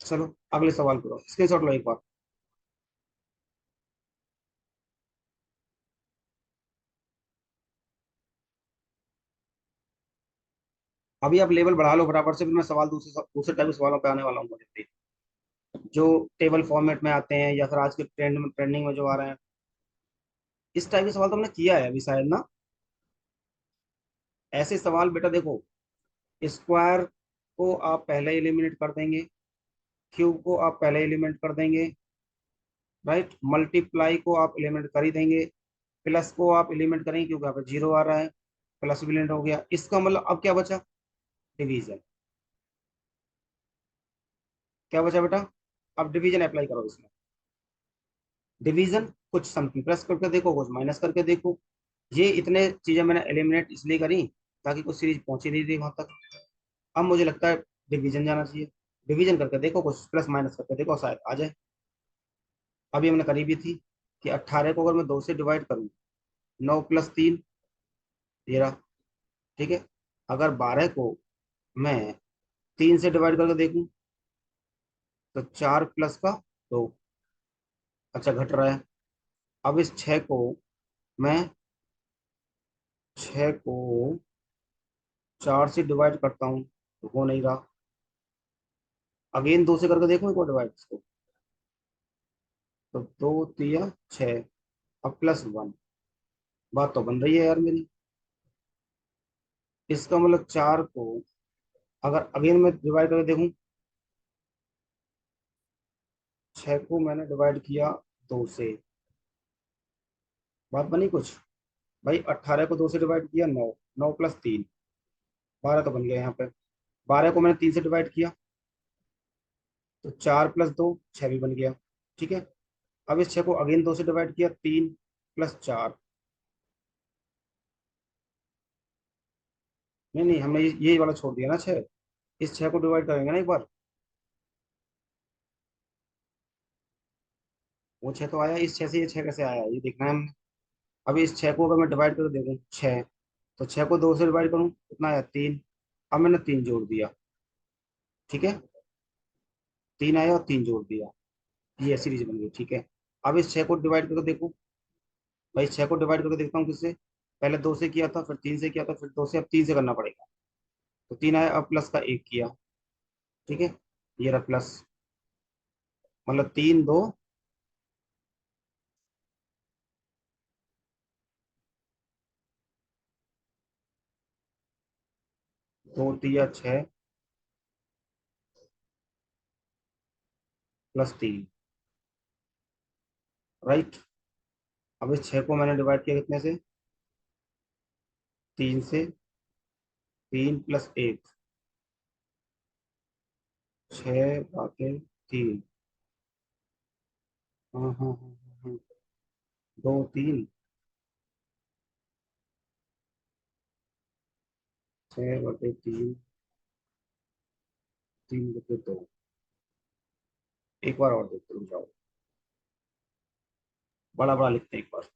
चलो अगले सवाल करो, स्क्रीनशॉट लो एक बार। अभी आप लेवल बढ़ा लो फटाफट से, फिर मैं सवाल दूसरे दूसरे टाइप के सवालों पे आने वाला हूँ मुझे, जो टेबल फॉर्मेट में आते हैं या फिर आज के ट्रेंडिंग में जो आ रहे हैं। इस टाइप के सवाल तो हमने किया है अभी शायद ना। ऐसे सवाल बेटा देखो, स्क्वायर को आप पहले एलिमिनेट कर देंगे, क्यूब को आप पहले एलिमिनेट कर देंगे, राइट। मल्टीप्लाई को आप एलिमिनेट कर ही देंगे, प्लस को आप एलिमिनेट करेंगे क्योंकि यहाँ पे जीरो आ रहा है, प्लस भी एलिमिनेट हो गया। इसका मतलब अब क्या बचा, डिवीजन। क्या बचा बेटा, अब डिवीजन अप्लाई करो इसमें। डिवीजन, कुछ समथिंग प्लस करके देखो, कुछ माइनस करके देखो। ये इतने चीजें मैंने एलिमिनेट इसलिए करी ताकि कुछ सीरीज पहुंची नहीं थी वहां तक। अब मुझे लगता है डिवीजन जाना चाहिए। डिवीजन करके देखो, कुछ प्लस माइनस करके देखो, शायद आ जाए। अभी हमने करी भी थी कि 18 को अगर मैं 2 से डिवाइड करूँ, 9 + 3 13, ठीक है। अगर 12 को मैं 3 से डिवाइड करके देखूं तो 4 + 2। अच्छा घट रहा है। अब इस 6 को मैं 4 से डिवाइड करता हूँ तो हो नहीं रहा। अगेन 2 से करके देखूं एक और डिवाइड इसको, तो 2 × 3 = 6, अब +1। बात तो बन रही है यार मेरी। इसका मतलब 4 को अगर अगेन मैं डिवाइड करके देखूं, 6 को मैंने डिवाइड किया 2 से, बात बनी कुछ। भाई 18 को 2 से डिवाइड किया 9, 9 + 3, 12 तो बन गया यहाँ पे। 12 को मैंने 3 से डिवाइड किया तो 4 + 2 6 भी बन गया। ठीक है। अब इस 6 को अगेन 2 से डिवाइड किया, 3 + 4। नहीं नहीं, हमने ये वाला छोड़ दिया ना 6। इस 6 को डिवाइड करेंगे ना एक बार। वो 6 तो आया, इस 6 से ये 6 कैसे आया ये देखना है हमने। अभी इस 6 को अगर मैं डिवाइड करके देखूँ 6, तो 6 को 2 से डिवाइड करूँ कितना आया, 3। अब मैंने 3 जोड़ दिया। ठीक है। 3 आया और 3 जोड़ दिया, ये सीरीज बन गई। ठीक है। अब इस 6 को डिवाइड करके देखो। भाई 6 को डिवाइड करके देखता हूँ किससे। पहले 2 से किया था, फिर 3 से किया था, फिर 2 से, अब 3 से करना पड़ेगा। तो 3 आया, अब प्लस का 1 किया। ठीक है। ये रहा प्लस, मतलब 3 2, 2 × 6 +3। राइट। अब इस 6 को मैंने डिवाइड किया कितने से, 3 से। 3 + 1, 6/3। हाँ हाँ हाँ हाँ हाँ। 2 3, 6/3, 3/2। एक बार और देखते रुक जाओ, बड़ा बड़ा लिखते हैं एक बार।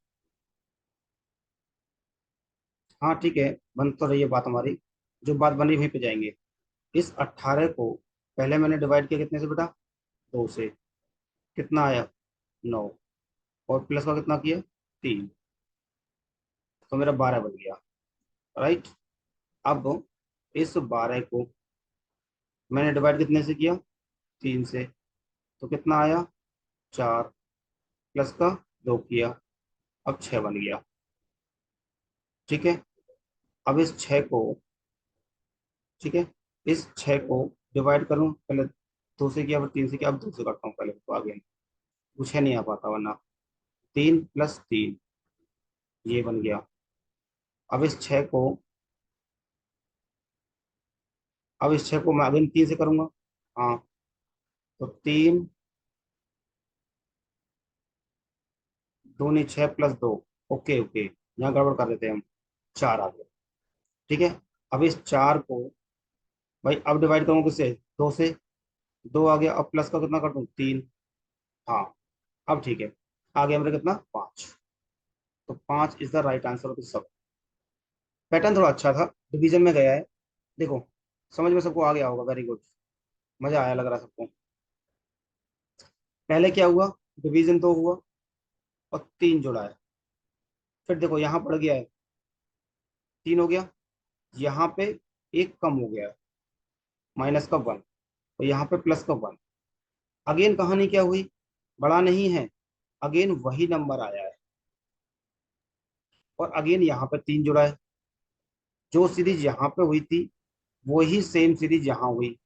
हाँ ठीक है, बन तो रही है बात हमारी। जो बात बनी वहीं पे जाएंगे। इस 18 को पहले मैंने डिवाइड किया कितने से बेटा, 2 से। कितना आया, 9। और प्लस का कितना किया, 3। तो मेरा 12 बन गया। राइट। अब इस 12 को मैंने डिवाइड कितने से किया, 3 से। तो कितना आया, 4। प्लस का 2 किया, अब 6 बन गया। ठीक है। अब इस 6 को, ठीक है, इस 6 को डिवाइड करूं पहले, 2 से किया, फिर 3 से किया, अब 2 से करता हूँ पहले, तो आगे कुछ है नहीं आ पाता वरना। 3 + 3, ये बन गया। अब इस 6 को, अब इस 6 को मैं अगेन 3 से करूंगा। हाँ। तो 3 × 2 = 6 + 2। ओके ओके, यहाँ गड़बड़ कर देते हैं हम। 4 आ गया। ठीक है। अब इस 4 को भाई अब डिवाइड करूंगा किससे, 2 से। 2 आ गया, अब प्लस का कितना कर दूं, 3। हाँ। अब ठीक है, आ गया मेरा कितना, 5। तो 5 is the right answer of this सब। पैटर्न थोड़ा अच्छा था, डिवीजन में गया है। देखो, समझ में सबको आ गया होगा, वेरी गुड। मजा आया लग रहा है सबको। पहले क्या हुआ, डिवीजन 2 हुआ और 3 जुड़ा है। फिर देखो यहाँ पड़ गया है, 3 हो गया। यहाँ पे एक कम हो गया है, -1। और यहाँ पे +1। अगेन कहानी क्या हुई, बड़ा नहीं है, अगेन वही नंबर आया है। और अगेन यहाँ पे 3 जुड़ा है। जो सीरीज यहाँ पे हुई थी वही सेम सीरीज यहाँ हुई।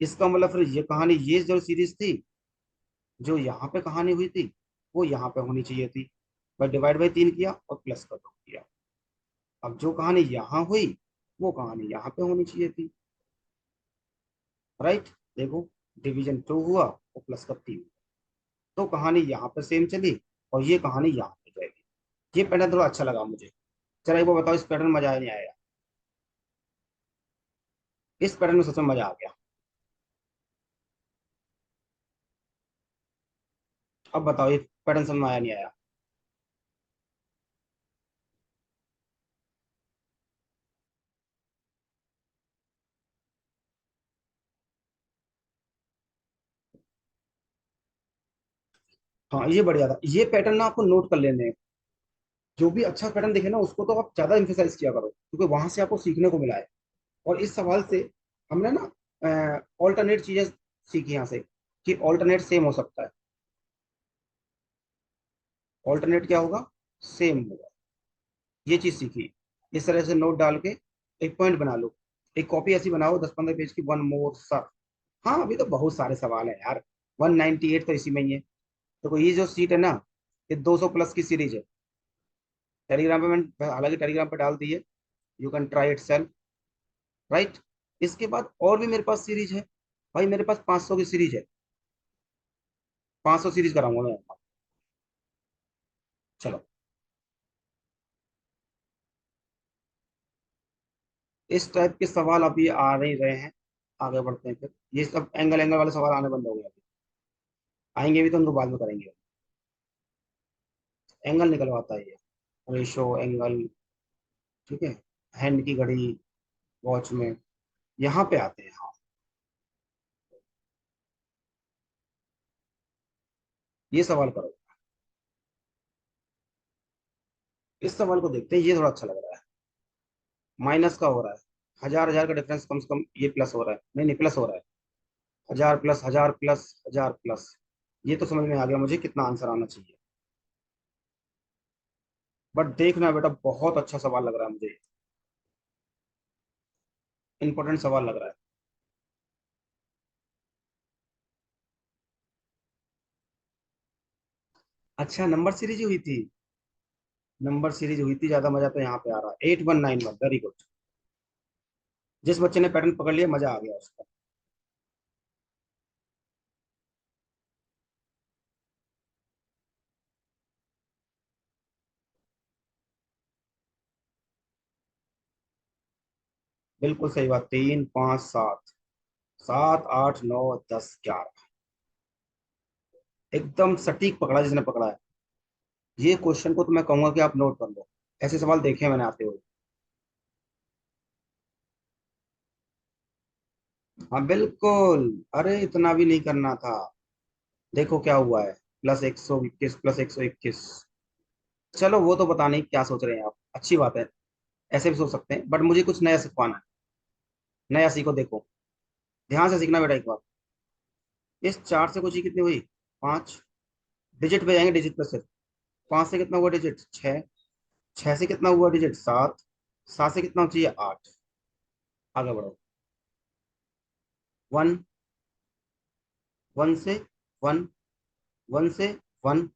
इसका मतलब फिर ये कहानी, ये जो सीरीज थी, जो यहाँ पे कहानी हुई थी, वो यहाँ पे होनी चाहिए थी। बट डिवाइड बाई 3 किया और प्लस का 2 किया। अब जो कहानी यहाँ हुई, वो कहानी यहाँ पे होनी चाहिए थी। राइट। देखो, डिवीजन 2 हुआ और प्लस का 3। तो कहानी यहाँ पे सेम चली और ये कहानी यहाँ पे जाएगी। ये पैटर्न थोड़ा अच्छा लगा मुझे। चलो एक बार बताओ, इस पैटर्न में मजा आया नहीं आया। इस पैटर्न में सच में मजा आ गया। अब बताओ, ये पैटर्न समझ में आया नहीं आया। हाँ ये बढ़िया था, ये पैटर्न ना आपको नोट कर लेने हैं। जो भी अच्छा पैटर्न दिखे ना, उसको तो आप ज्यादा इंफेसाइज किया करो, क्योंकि वहां से आपको सीखने को मिला है। और इस सवाल से हमने ना ऑल्टरनेट चीजें सीखी यहाँ से, कि ऑल्टरनेट सेम हो सकता है। ऑल्टरनेट क्या होगा, सेम होगा। ये चीज सीखी। इस तरह से नोट डाल के एक पॉइंट बना लो। एक कॉपी ऐसी बनाओ 10 15 पेज की, वन मोर सर। हाँ अभी तो बहुत सारे सवाल है यार। 198 तो इसी में ही है। तो ये जो सीट है ना, ये 200+ की सीरीज है। टेलीग्राम पे मैंने हालांकि टेलीग्राम पे डाल दी है, you can try it self. Right. इसके बाद और भी मेरे पास सीरीज है। भाई मेरे पास 500 की सीरीज है, 500 सीरीज कराऊंगा मैं। चलो, इस टाइप के सवाल अभी आ नहीं रहे हैं, आगे बढ़ते हैं फिर। ये सब एंगल एंगल वाले सवाल आने बंद हो गए अभी, आएंगे भी तो उनको बाद में करेंगे। एंगल निकलवाता है ये, रेशो एंगल, ठीक है, हैंड की घड़ी, वॉच में, यहाँ पे आते हैं। हाँ, ये सवाल करो। इस सवाल को देखते हैं, ये थोड़ा अच्छा लग रहा है। माइनस का हो रहा है, हजार हजार का डिफरेंस, कम से कम ये प्लस हो रहा है, नहीं नहीं प्लस हो रहा है। हजार प्लस हजार प्लस हजार प्लस, ये तो समझ में आ गया मुझे कितना आंसर आना चाहिए। बट देखना बेटा, बहुत अच्छा सवाल लग रहा है मुझे, इंपॉर्टेंट सवाल लग रहा है। अच्छा, नंबर सीरीज हुई थी, नंबर सीरीज हुई थी, ज्यादा मजा तो यहाँ पे आ रहा है। 8191, वेरी गुड। जिस बच्चे ने पैटर्न पकड़ लिया, मजा आ गया उसका। बिल्कुल सही बात, 3 5 7, 7 8 9 10 11, एकदम सटीक पकड़ा जिसने पकड़ा है। ये क्वेश्चन को तो मैं कहूंगा कि आप नोट कर लो, ऐसे सवाल देखे हैं मैंने आते हुए। हाँ बिल्कुल, अरे इतना भी नहीं करना था। देखो क्या हुआ है, +121 +121। चलो वो तो पता नहीं क्या सोच रहे हैं आप, अच्छी बात है, ऐसे भी सोच सकते हैं, बट मुझे कुछ नया सिखवाना है। नया सीखो, देखो, ध्यान से सीखना बेटा एक बार। इस 4 से कुछ ही कितनी हुई, 5, डिजिट पे जाएंगे, डिजिट पे सिर्फ। 5 से कितना हुआ डिजिट, 6, 6 से कितना हुआ डिजिट, 7, 7 से कितना चाहिए, 8। आगे बढ़ो, 1, 1 से 1, 1 से 1,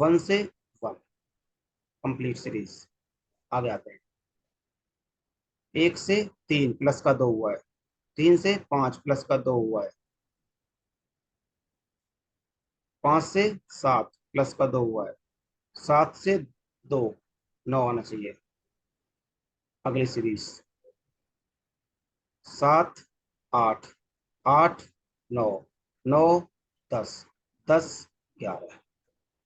1 से 1, कंप्लीट सीरीज। आगे आते हैं, 1 से 3 प्लस का 2 हुआ है, 3 से 5 प्लस का 2 हुआ है, 5 से 7 प्लस का 2 हुआ है, 7 से 2, 9 आना चाहिए। अगली सीरीज, 7 8, 8 9, 9 10, 10 11,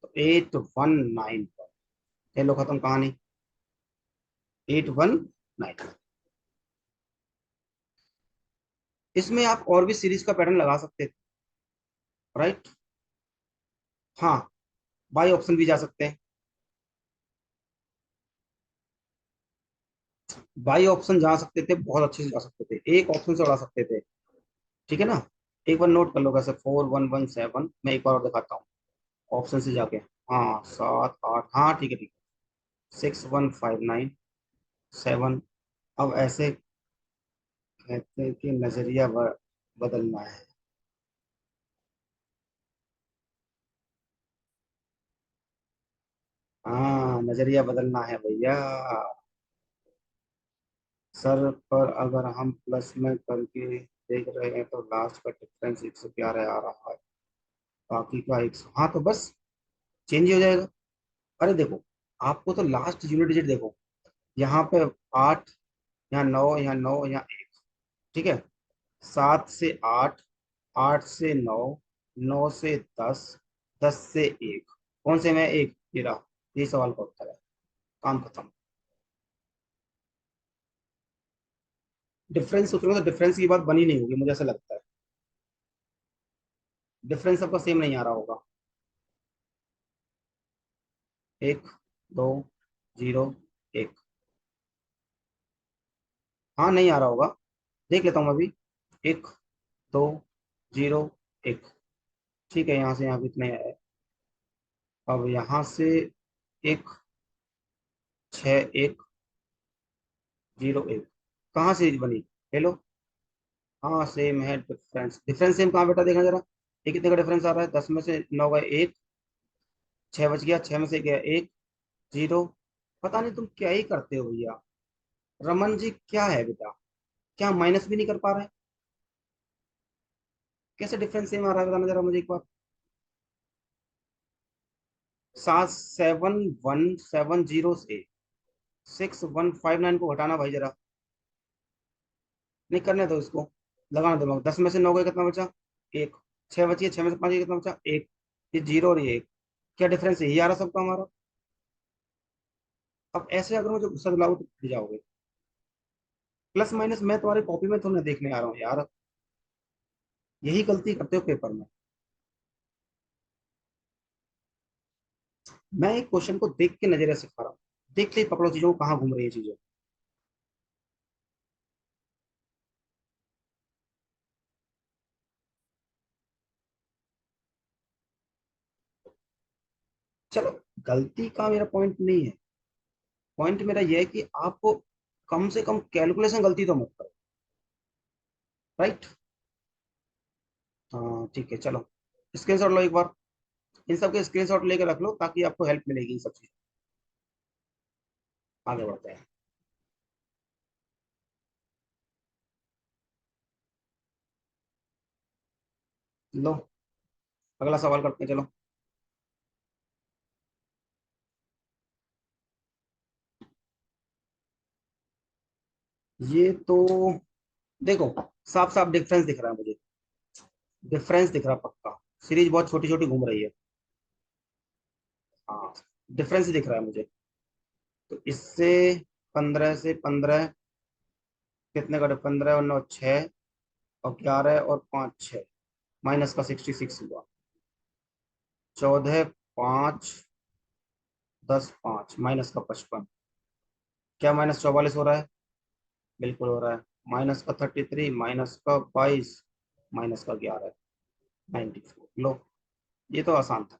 तो 819 पर। ये लो खत्म कहानी, 819। इसमें आप और भी सीरीज का पैटर्न लगा सकते थे, राइट। हाँ, बाई ऑप्शन भी जा सकते हैं, बाई ऑप्शन जा सकते थे, बहुत अच्छे से जा सकते थे, एक ऑप्शन से उड़ा सकते थे, ठीक है ना। एक बार नोट कर लो कैसे, 4117, मैं एक बार और दिखाता हूँ, ऑप्शन से जाके। हाँ, 7 8, हाँ ठीक है ठीक है, 6159 7। अब ऐसे कहते हैं कि नजरिया बदलना है। हाँ, नजरिया बदलना है भैया। सर, पर अगर हम प्लस में करके देख रहे हैं तो लास्ट का डिफरेंस 111 आ रहा है, बाकी का 100। हाँ तो बस चेंज ही हो जाएगा। अरे देखो, आपको तो लास्ट यूनिट डिजिट देखो, यहाँ पे 8, यहाँ 9, यहाँ 9, यहाँ 1, ठीक है। 7 से 8, 8 से 9, 9 से 10, 10 से 1, कौन से में 1, ये रहा, ये सवाल का उत्तर है, काम खत्म। डिफरेंस उतरोगे तो डिफरेंस की बात बनी नहीं होगी, मुझे ऐसा लगता है। डिफरेंस सबका सेम नहीं आ रहा होगा, 1 2 0 1। हाँ नहीं आ रहा होगा, देख लेता हूँ मैं अभी। 1 2 0 1, ठीक है, यहाँ से यहाँ कितने है, अब यहाँ से 1 6 1 0 1, कहाँ सीरीज बनी, हेलो। हाँ सेम है, डिफरेंस, डिफरेंस सेम कहाँ बेटा, देखना जरा, ये कितने का डिफरेंस आ रहा है, 10 में से 9 गए 1, 6 बच गया, 6 में से गया 1, 0। पता नहीं तुम क्या ही करते हो भैया, रमन जी क्या है बेटा, क्या माइनस भी नहीं कर पा रहे हैं? कैसे डिफरेंस सेम आ रहा है बताना जरा मुझे एक बार। 77170 से 6159 को घटाना भाई जरा। नहीं करने दो इसको। लगाना दिमाग। 10 में से 9 गए कितना बचा? एक। 6 बची है, 6 में से 5 गए कितना बचा? एक। ये जीरो और ये एक। क्या डिफरेंस है? यही आ रहा सबका हमारा। अब ऐसे अगर मुझे गुस्सा दिलाओ तो पिट जाओगे। प्लस माइनस मैं तुम्हारी कॉपी में थोड़ा देखने आ रहा हूँ यार। यही गलती करते हो पेपर में। मैं एक क्वेश्चन को देख के नजरिया सिखा रहा हूँ। देखते ही पकड़ो चीजों को, कहाँ घूम रही है चीजें। चलो, गलती का मेरा पॉइंट नहीं है। पॉइंट मेरा यह है कि आप कम से कम कैलकुलेशन गलती तो मत करो। राइट। हाँ ठीक है, चलो स्क्रीनशॉट लो एक बार। इन सब के स्क्रीनशॉट लेके रख लो ताकि आपको हेल्प मिलेगी इन सब चीजों। आगे बढ़ते हैं। लो, अगला सवाल करते हैं, चलो। ये तो देखो, साफ साफ डिफरेंस दिख रहा है मुझे। डिफरेंस दिख रहा पक्का। सीरीज बहुत छोटी छोटी घूम रही है। हाँ, डिफरेंस ही दिख रहा है मुझे। तो इससे 15 से 15 कितने कटे? 15 और 9 6, और 11 और 5 6, माइनस का 66 हुआ। 14 5 10 5, माइनस का 55। क्या माइनस 44 हो रहा है? बिल्कुल हो रहा है। माइनस का 33, माइनस का 22, माइनस का 11, 94। लो, ये तो आसान था।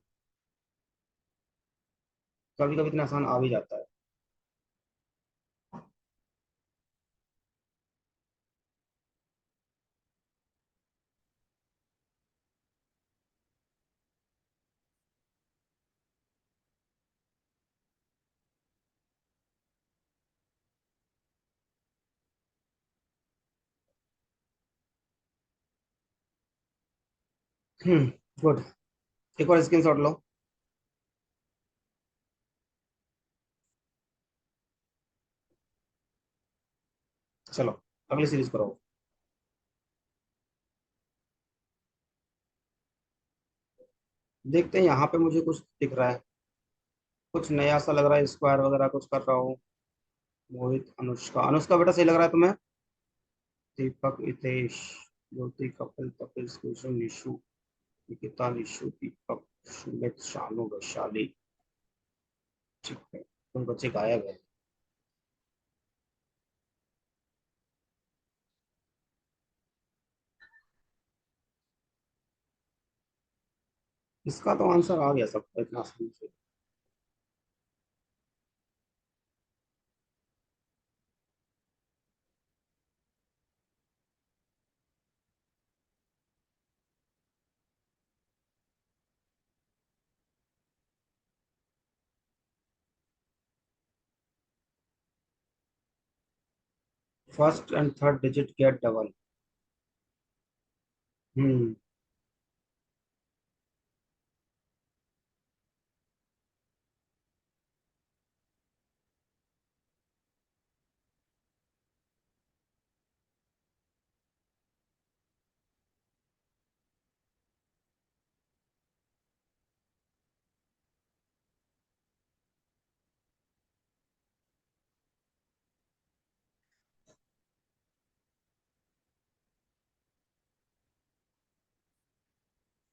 कभी कभी इतना आसान आ भी जाता है। हम्म। गुड। एक और स्क्रीनशॉट लो। चलो, अगली सीरीज करो। देखते हैं, यहाँ पे मुझे कुछ दिख रहा है। कुछ नया सा लग रहा है, स्क्वायर वगैरह कुछ कर रहा हूँ। मोहित, अनुष्का। अनुष्का बेटा सही लग रहा है तुम्हें? दीपक, हितेश, ज्योति, कपिल, तपिल, सुषम, निशु, निकिता, निशु, दीपक, सुमित, शानू, वैशाली। ठीक है, तुम बच्चे गायब है। इसका तो आंसर आ गया सबका इतना आसानी से। First and third digit get double. Hmm.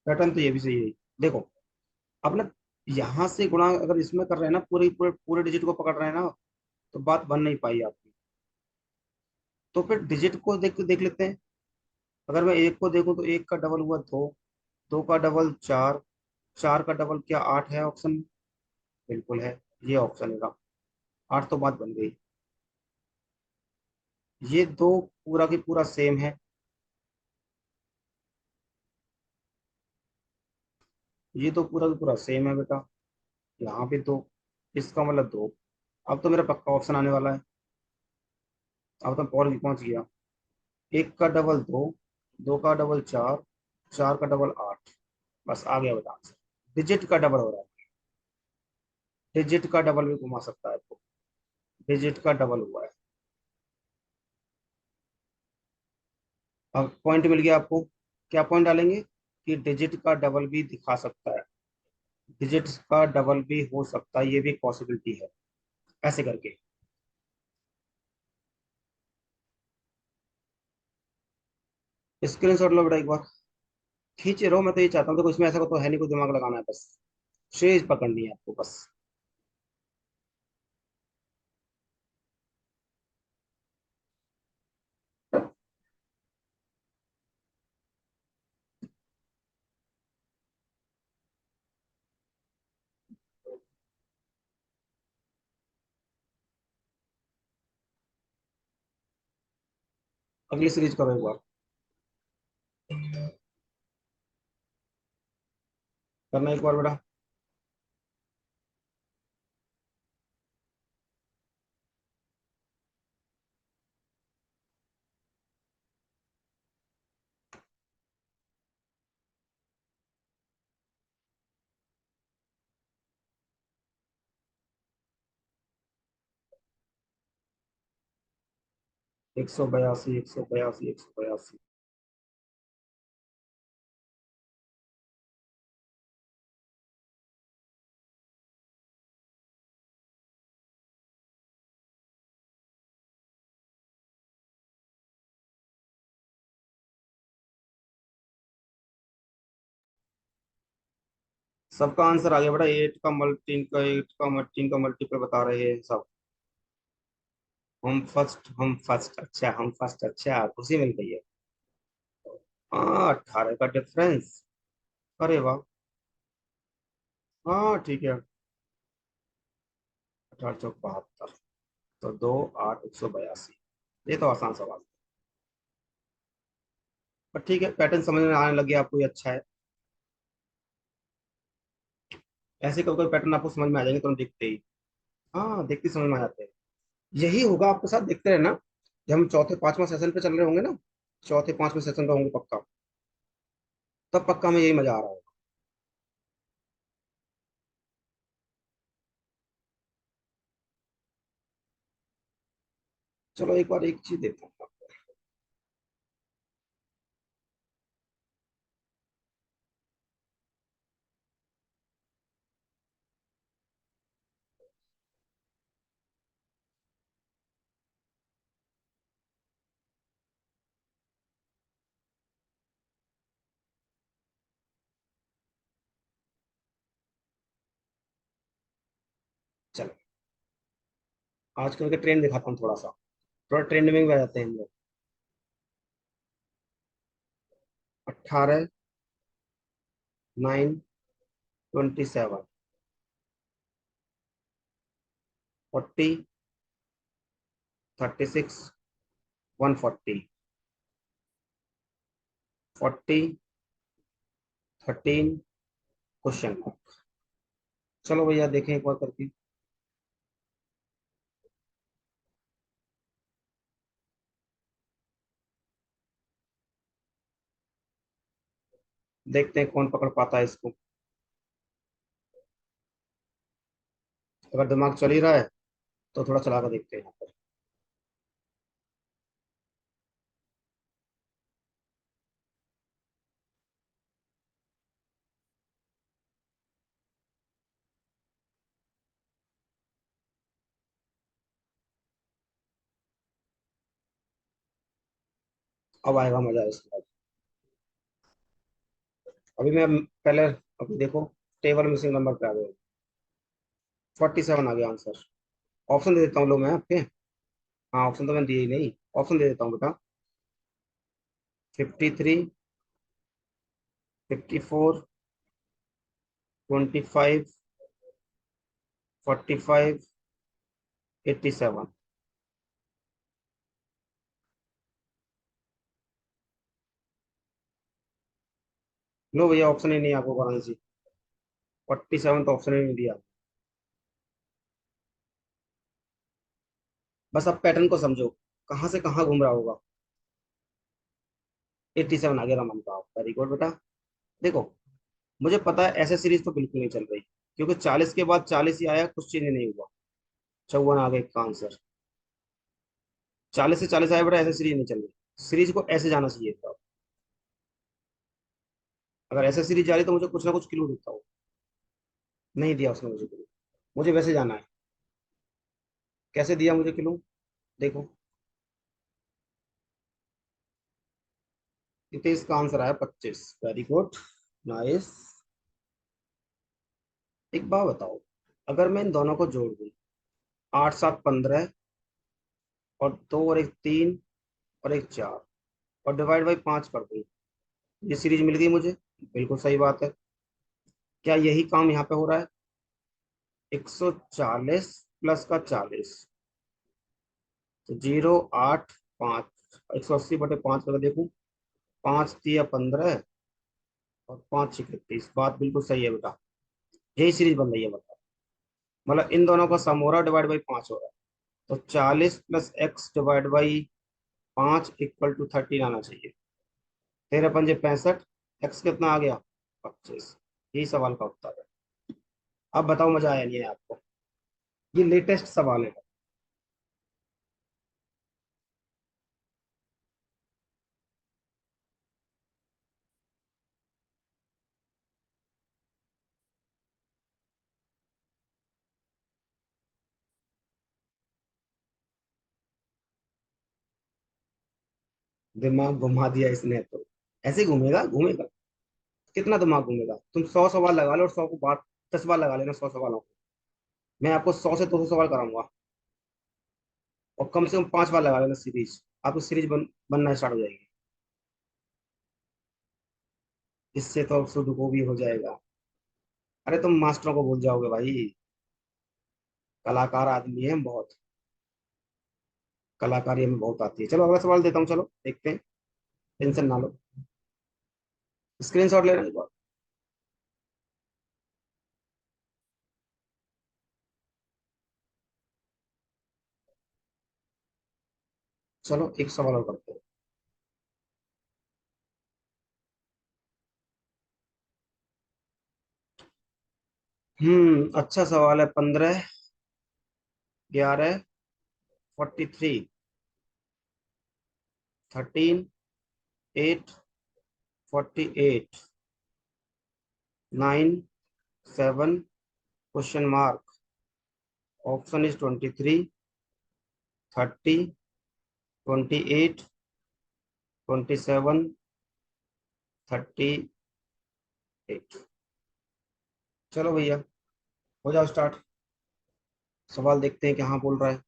Pattern तो ये भी सही है। देखो, अब ना, यहाँ से गुणा अगर इसमें कर रहे हैं ना, पूरे पूरे पूरे डिजिट को पकड़ रहे हैं ना, तो बात बन नहीं पाई आपकी। तो फिर डिजिट को देख लेते हैं। अगर मैं एक को देखूं तो एक का डबल हुआ दो, दो का डबल चार, चार का डबल क्या 8 है ऑप्शन? बिल्कुल है, ये ऑप्शन है। 8 तो बात बन गई। ये दो पूरा की पूरा सेम है। ये तो पूरा की पूरा सेम है बेटा। यहाँ पे दो, इसका मतलब दो। अब तो मेरा पक्का ऑप्शन आने वाला है। अब तो पहुंच पहुंच गया। एक का डबल दो, दो का डबल चार, 4 का डबल 8। बस आ गया बेटा आंसर। डिजिट का डबल हो रहा है। डिजिट का डबल भी घुमा सकता है आपको। डिजिट का डबल हुआ है। अब पॉइंट मिल गया आपको। क्या पॉइंट डालेंगे कि डिजिट का डबल भी दिखा सकता है। डिजिट का डबल भी हो सकता है, ये भी पॉसिबिलिटी है। ऐसे करके स्क्रीन शॉट लो बेटा एक बार। खींचे रहो, मैं तो ये चाहता हूँ, देखो इसमें ऐसा तो है नहीं, कोई दिमाग लगाना है बस। शेष पकड़नी है आपको बस। अगली सीरीज करो एक बार। करना एक बार बेटा। 182, 182, 182। सबका आंसर आ गया बेटा। 8 का मल्टीपल बता रहे हैं सब। हम फर्स्ट, अच्छा हम फर्स्ट, अच्छा खुशी मिल गई है। हाँ, 18 का डिफरेंस। अरे वाह। हाँ ठीक है। 18 चौक 72। तो 2 8 182। ये तो आसान सवाल। पर ठीक है, पैटर्न समझ में आने लग गया आपको, ये अच्छा है। ऐसे कोई कोई पैटर्न आपको समझ में आ जाएंगे तुरंत दिखते ही। हाँ, देखते ही समझ में आ जाते हैं। यही होगा आपके साथ, देखते रहना। जब हम चौथे पांचवा सेशन पे चल रहे होंगे ना, चौथे पांचवें सेशन पे होंगे पक्का, तब पक्का में यही मजा आ रहा होगा। चलो एक बार एक चीज देता हूँ आपको। चलो आजकल के ट्रेंड दिखाता हूँ थोड़ा सा। थोड़ा ट्रेंड में भी आ जाते हैं हम लोग। 18, 9, 27, 40, 36, 140, 40, 13, क्वेश्चन मार्क। चलो भैया देखें एक बार करके। देखते हैं कौन पकड़ पाता है इसको। अगर दिमाग चल ही रहा है तो थोड़ा चला कर देखते हैं यहाँ पर। अब आएगा मजा इसके बाद। अभी मैं पहले, अभी देखो टेबल मिसिंग नंबर पे आ गए। 47 आ गया आंसर। ऑप्शन दे देता हूँ लो मैं आपके। हाँ, ऑप्शन तो मैंने दिए ही नहीं। ऑप्शन दे देता हूँ बेटा। 53, 54, 25, 45, 87। लो भैया, ऑप्शन ही नहीं आपको करानी सी। 47 तो ऑप्शन ही नहीं दिया। बस अब पैटर्न को समझो, कहाँ से कहाँ घूम रहा होगा। 87 आ गया रमन का, वेरी गुड बेटा। देखो, मुझे पता है ऐसे सीरीज तो बिल्कुल नहीं चल रही, क्योंकि 40 के बाद 40 ही आया, कुछ चेंज नहीं हुआ। 54 आ गया इसका आंसर। 40 से 40 आया बेटा, ऐसे सीरीज नहीं चल रही, सीरीज को ऐसे जाना चाहिए था। अगर ऐसे सीरीज जा रही तो मुझे कुछ ना कुछ क्लू देता हो। नहीं दिया उसने मुझे क्लू, मुझे वैसे जाना है। कैसे दिया मुझे क्लू, देखो। नितेश का आंसर आया 25, वेरी गुड, नाइस। एक बात बताओ, अगर मैं इन दोनों को जोड़ दूं, 8 7 15, और 2 और एक 3, और एक 4, और डिवाइड बाई 5 कर दूं, ये सीरीज मिल गई मुझे। बिल्कुल सही बात है। क्या यही काम यहाँ पे हो रहा है? 140 प्लस का 40, तो 0 8 5, 180/5 करके देखूं। 5 3 15, और 5 6 31, बात बिल्कुल सही है बेटा, यही सीरीज बन रही है बता। मतलब इन दोनों का सम हो रहा है, डिवाइड बाई 5 हो रहा है। तो 40 + x/5 इक्वल टू 13 आना चाहिए। 13 × 5 = 65, एक्स कितना आ गया? 25। यही सवाल का उत्तर है। अब बताओ, मजा आया नहीं है आपको? ये लेटेस्ट सवाल है। दिमाग घुमा दिया इसने तो। ऐसे ही घूमेगा घूमेगा, कितना दिमाग घूमेगा? तुम 100 सवाल लगा लो, और 100 को बार 10 बार लगा लेना, 100 सवालों को। मैं आपको 100 से 200 सवाल कराऊंगा, और कम से कम 5 बार लगा लेना सीरीज। आपकी सीरीज बनना स्टार्ट हो जाएगी। इससे तो अब सुडोकू भी हो जाएगा। अरे तुम मास्टरों को भूल जाओगे भाई, कलाकार आदमी है हम बहुत। कलाकारी हमें बहुत आती है। चलो अगला सवाल देता हूँ, चलो देखते हैं। टेंशन ना लो, स्क्रीन शॉट लेना एक बार। चलो एक सवाल और करते हैं। अच्छा सवाल है। 15 11 43, 13 8 48, 9 7, क्वेश्चन मार्क। Option is 23, 30, 28, 27, 38। चलो भैया, हो जाओ स्टार्ट। सवाल देखते हैं क्या हाँ बोल रहा है।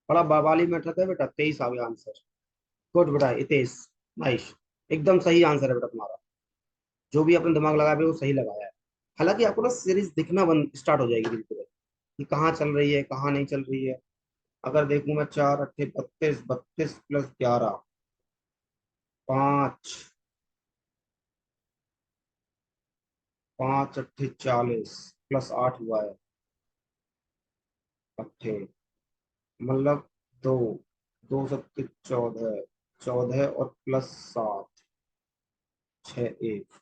बड़ा बवाली मैटर था बेटा, 23 आ गया आंसर। गुड बेटा, 23। नाइस, एकदम सही आंसर है बेटा तुम्हारा। जो भी अपने दिमाग लगाया है, वो सही लगाया है। हालांकि आपको ना सीरीज दिखना बंद स्टार्ट हो जाएगी धीरे धीरे, कि कहाँ चल रही है कहाँ नहीं चल रही है। अगर देखूं मैं, 4 8 32, 32 + 11, 5, 5 8 40, +8 हुआ है, अट्ठे, मतलब 2, 2 7 14, 14 और +7, 6 1,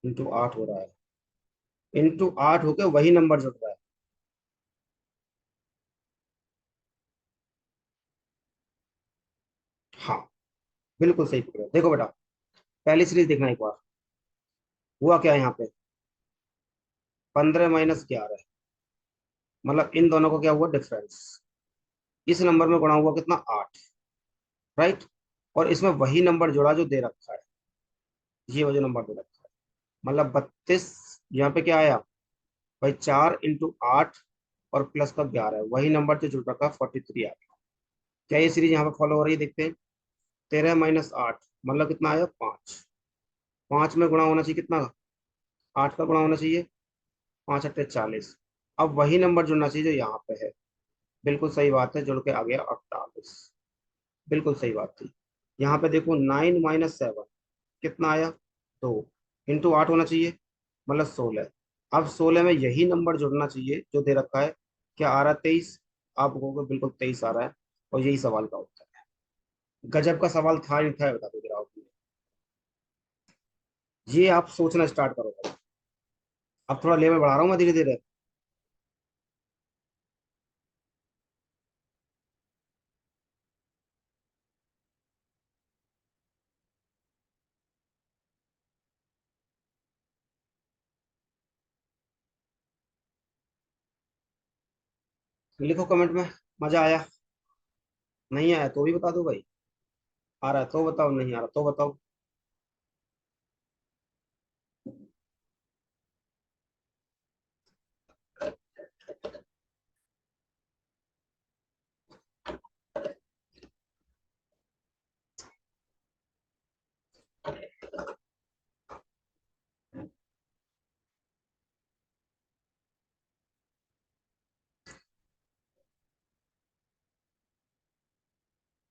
× 8 हो रहा है। × 8 होके वही नंबर जुड़ रहा है। हाँ, बिल्कुल सही पकड़े। देखो बेटा, पहली सीरीज देखना एक बार। हुआ क्या है यहाँ पे? 15 - 11, मतलब इन दोनों का क्या हुआ डिफरेंस। इस नंबर में गुणा हुआ कितना? 8, राइट। और इसमें वही नंबर जुड़ा जो दे रखा है, ये वो जो नंबर दे रखा है, मतलब 32। यहाँ पे क्या आया भाई? 4 × 8, और प्लस का 11 है, वही नंबर जो जुड़ रखा है 43 आ गया। क्या ये सीरीज यहाँ पे फॉलो हो रही है? देखते हैं। 13 - 8 मतलब कितना आया? 5। 5 में गुणा होना चाहिए कितना? 8 का गुणा होना चाहिए। 5 × 8 = 40। अब वही नंबर जुड़ना चाहिए जो यहाँ पे है। बिल्कुल सही बात है, जुड़ के आ गया 48। बिल्कुल सही बात थी। यहाँ पे देखो 9 - 7 कितना आया? 2 इंटू 8 होना चाहिए, मतलब 16। अब 16 में यही नंबर जुड़ना चाहिए जो दे रखा है। क्या आ रहा है? 23। आप कहोगे बिल्कुल 23 आ रहा है, और यही सवाल का उत्तर है। गजब का सवाल था नहीं था, ये बता दो जरा आप। ये आप सोचना स्टार्ट करो भाई। अब थोड़ा लेवल बढ़ा रहा हूँ मैं धीरे धीरे। लिखो कमेंट में, मजा आया? नहीं आया तो भी बता दो भाई। आ रहा है तो बताओ, नहीं आ रहा तो बताओ।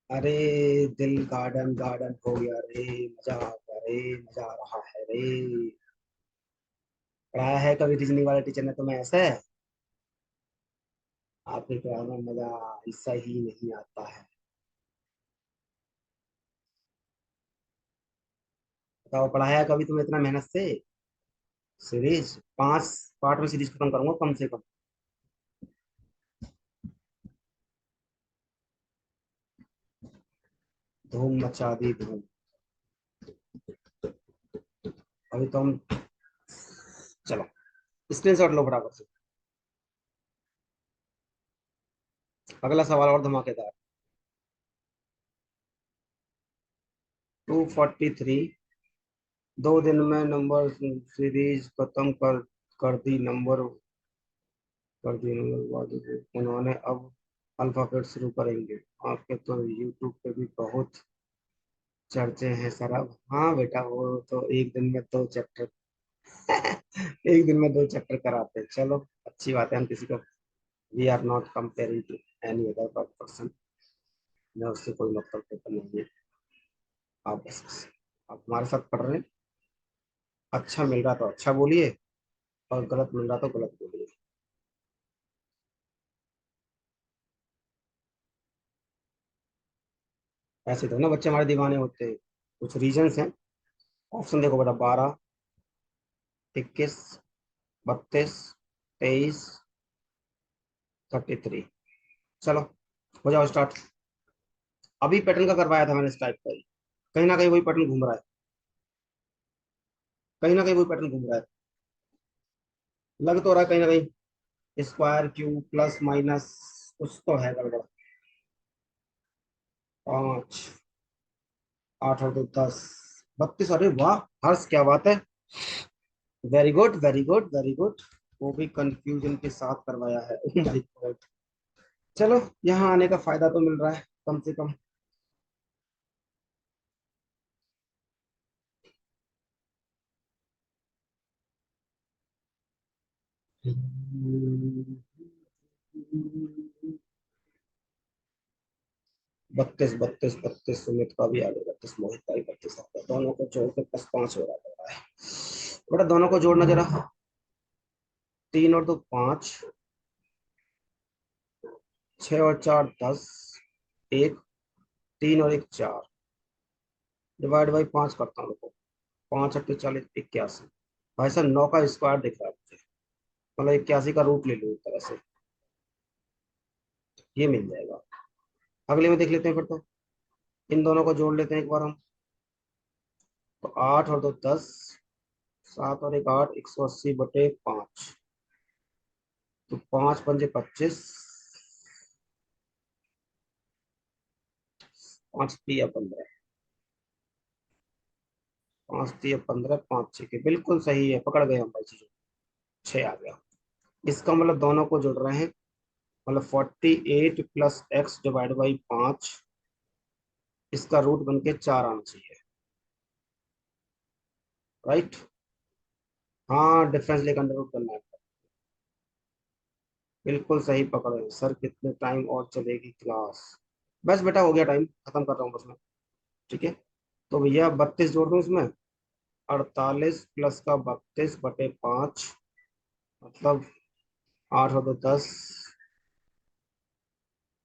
अरे दिल गार्डन गार्डन हो गया रे, मजा आ गया रे, मजा आ रहा है रे। पढ़ाया है कभी डिज्नी वाले टीचर ने तुम्हें ऐसे? आपके क्लास में मजा हिस्सा ही नहीं आता है। बताओ, पढ़ाया है कभी तुम्हें इतना मेहनत से? सीरीज 5 पार्ट में सीरीज खत्म करूंगा कम से कम। धूम मचा दी धूम। अभी तो हम, चलो स्क्रीनशॉट लो फटाफट से। अगला सवाल और धमाकेदार। 243। 2 दिन में नंबर सीरीज खत्म कर दी नंबर कर दी नंबर बाद उन्होंने अब अल्फाबेट शुरू करेंगे। आपके तो यूट्यूब पे भी बहुत चर्चे हैं सर अब। हाँ बेटा, वो तो एक दिन में 2 चैप्टर एक दिन में 2 चैप्टर कराते हैं। चलो अच्छी बात है, हम किसी को, we are not comparing to any other person. मैं उससे कोई मतलब पेपर नहीं है। आप बस, आप हमारे साथ पढ़ रहे हैं। अच्छा मिल रहा तो अच्छा बोलिए, और गलत मिल रहा तो गलत बोलिए। ऐसे तो ना बच्चे हमारे दीवाने होते हैं। कुछ रीजंस हैं। ऑप्शन देखो बेटा, 12, 21, 32, 23, 33। चलो हो जाओ स्टार्ट। अभी पैटर्न का करवाया था मैंने इस टाइप का ही। कहीं ना कहीं वही पैटर्न घूम रहा है। कहीं ना कहीं वही पैटर्न घूम रहा है। लग तो रहा है कहीं ना कहीं स्क्वायर क्यूब प्लस माइनस कुछ तो है गड़बड़। 5, 8 और 2 10, 32। अरे वाह हर्ष, क्या बात है। Very good very good very good. वो भी कंफ्यूजन के साथ करवाया है। Oh my God। चलो, यहाँ आने का फायदा तो मिल रहा है कम से कम। बत्तीस 32 सुमित का भी आ गया, 32 मोहित का भी 32 आ गया। दोनों को जोड़ के +5 हो रहा है। बेटा दोनों को जोड़ना जरा। 3 और 2 5, 6 और 4 10, एक, 3 और 1 4। डिवाइड बाई 5 करता हूँ, देखो। 5 × 8 = 40, 81। भाई साहब 9 का स्क्वायर दिख रहा है मुझे, मतलब 81 का रूट ले लो एक तरह से। ये मिल जाएगा। अगले में देख लेते हैं फिर तो। इन दोनों को जोड़ लेते हैं एक बार हम। तो 8 और 2 10, 7 और 1 8, 180/5। तो 5 × 5 = 25, 5 × 3 = 15, 5 × 3 = 15, 5 6 बिल्कुल सही है, पकड़ गए हम भाई चीजों। 6 आ गया। इसका मतलब दोनों को जोड़ रहे हैं। मतलब 48 + x/5, इसका रूट बन के 4 आना चाहिए। राइट। हाँ, डिफरेंस लेकर अंडर रूट करना है। बिल्कुल सही पकड़े सर। कितने टाइम और चलेगी क्लास? बस बेटा हो गया टाइम, खत्म कर रहा हूँ बस मैं। ठीक है। तो भैया 32 जोड़ दूँ इसमें। 48 + 32/5, मतलब 8 और 2 10,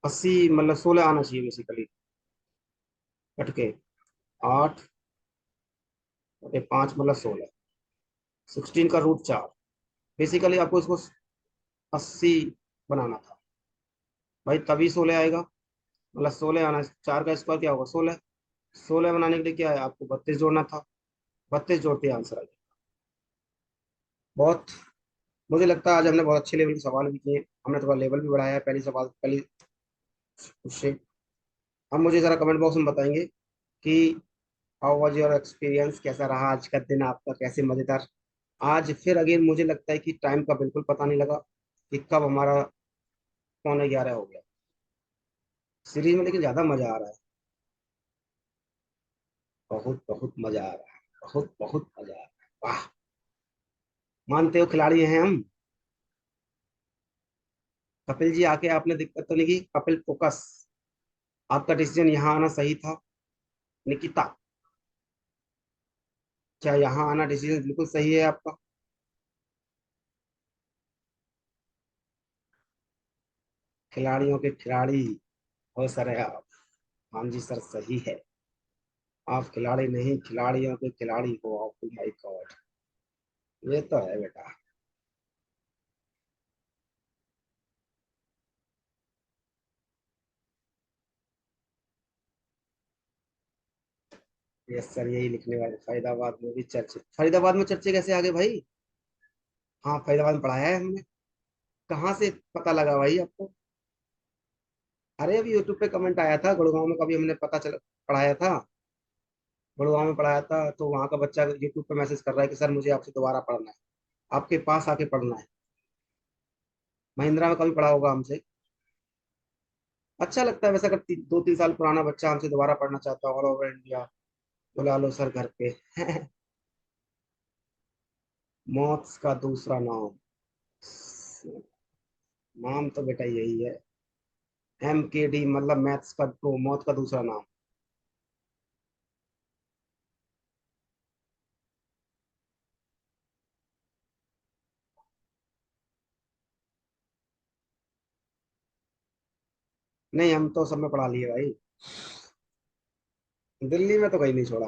80, मतलब 16 आना चाहिए बेसिकली। कट के 8/5 मतलब 16। 16 का रूट 4। बेसिकली आपको इसको 80 बनाना था भाई, तभी 16 आएगा। मतलब 16 आना, 4 का स्क्वायर क्या होगा? 16। 16 बनाने के लिए क्या है, आपको 32 जोड़ना था। 32 जोड़ते आंसर आ गया। बहुत, मुझे लगता है आज हमने बहुत अच्छे लेवल के सवाल भी किए। हमने थोड़ा लेवल भी बढ़ाया है पहली सवाल पहली उससे। अब मुझे जरा कमेंट बॉक्स में बताएंगे कि हाउ वाज योर एक्सपीरियंस, कैसा रहा आज का दिन आपका, कैसे मजेदार। आज फिर अगेन मुझे लगता है कि टाइम का बिल्कुल पता नहीं लगा कि कब हमारा 11:45 हो गया। सीरीज में लेकिन ज्यादा मजा आ रहा है। बहुत बहुत मजा आ रहा है। बहुत बहुत मजा आ रहा है। वाह। मानते हो खिलाड़ी हैं हम। कपिल जी आके आपने दिक्कत तो नहीं की? कपिल फोकस। आपका डिसीजन यहाँ आना सही था। निकिता, क्या यहाँ आना डिसीजन बिल्कुल सही है आपका? खिलाड़ियों के खिलाड़ी हो सर है आप। हाँ जी सर, सही है। आप खिलाड़ी नहीं, खिलाड़ियों के खिलाड़ी हो आप। माय गॉड, ये तो है बेटा। यस सर, यही लिखने वाले। फरीदाबाद में भी चर्चे, फरीदाबाद में चर्चे कैसे आ गए भाई? हाँ, फरीदाबाद में पढ़ाया है हमने। कहाँ से पता लगा भाई आपको? अरे अभी यूट्यूब पे कमेंट आया था, गुड़गांव में कभी हमने पता चला पढ़ाया था। गुड़गांव में पढ़ाया था, तो वहाँ का बच्चा यूट्यूब पे मैसेज कर रहा है कि सर मुझे आपसे दोबारा पढ़ना है, आपके पास आके पढ़ना है। महिंद्रा में कभी पढ़ा होगा हमसे। अच्छा लगता है वैसे, अगर 2-3 साल पुराना बच्चा हमसे दोबारा पढ़ना चाहता है ऑल ओवर इंडिया, बुला लो सर घर पे। मौत का दूसरा नाम। नाम तो बेटा यही है, MKD, मतलब मैथ्स का तो मौत का दूसरा नाम। नहीं, हम तो सब में पढ़ा लिए भाई। दिल्ली में तो कहीं नहीं छोड़ा।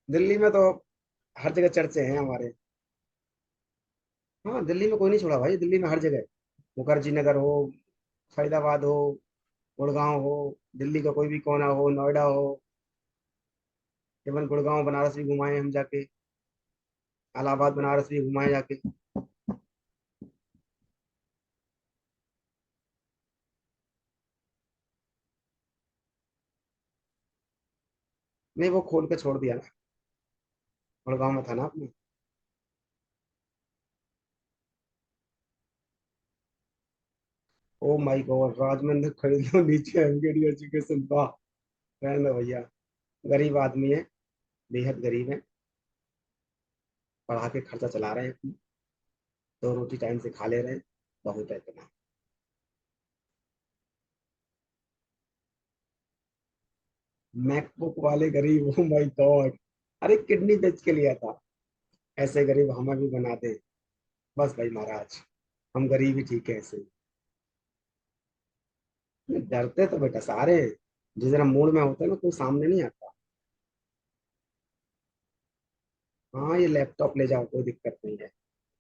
दिल्ली में तो हर जगह चर्चे हैं हमारे। हाँ, दिल्ली में कोई नहीं छोड़ा भाई, दिल्ली में हर जगह। मुखर्जी नगर हो, फरीदाबाद हो, गुड़गांव हो, दिल्ली का कोई भी कोना हो, नोएडा हो। इवन गुड़गांव बनारस भी घुमाए हम जाके। इलाहाबाद बनारस भी घुमाए जाके। नहीं, वो खोल के छोड़ दिया ना। गुड़गांव में था ना अपने। ओ माय गॉड, राजमंदिर खरीद लो, नीचे MKD एजुकेशन, वाह। रहने दो भैया, गरीब आदमी है, बेहद गरीब है। पढ़ा के खर्चा चला रहे हैं अपनी, 2 रोटी टाइम से खा ले रहे हैं। बहुत है इतना। मैकबुक वाले गरीब, ओ माय गॉड। अरे किडनी बेच के लिया था। ऐसे गरीब हमें भी बना दे। बस भाई महाराज, हम गरीब ही ठीक है ऐसे। डरते तो बेटा सारे हैं। जिस जरा मूड में होते हैं ना, कोई सामने नहीं आता। हाँ, ये लैपटॉप ले जाओ, कोई दिक्कत नहीं है।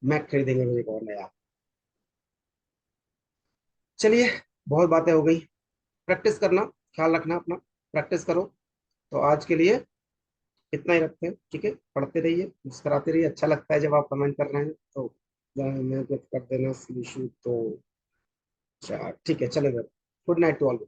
मैक खरीदेंगे मुझे और नया। चलिए, बहुत बातें हो गई। प्रैक्टिस करना, ख्याल रखना अपना। प्रैक्टिस करो। तो आज के लिए इतना ही रखते हैं, ठीक है? पढ़ते रहिए, मुस्कुराते रहिए। अच्छा लगता है जब आप कमेंट कर रहे हैं तो मैं कर देना, इशू तो। अच्छा ठीक है, चलेगा। Good night to all.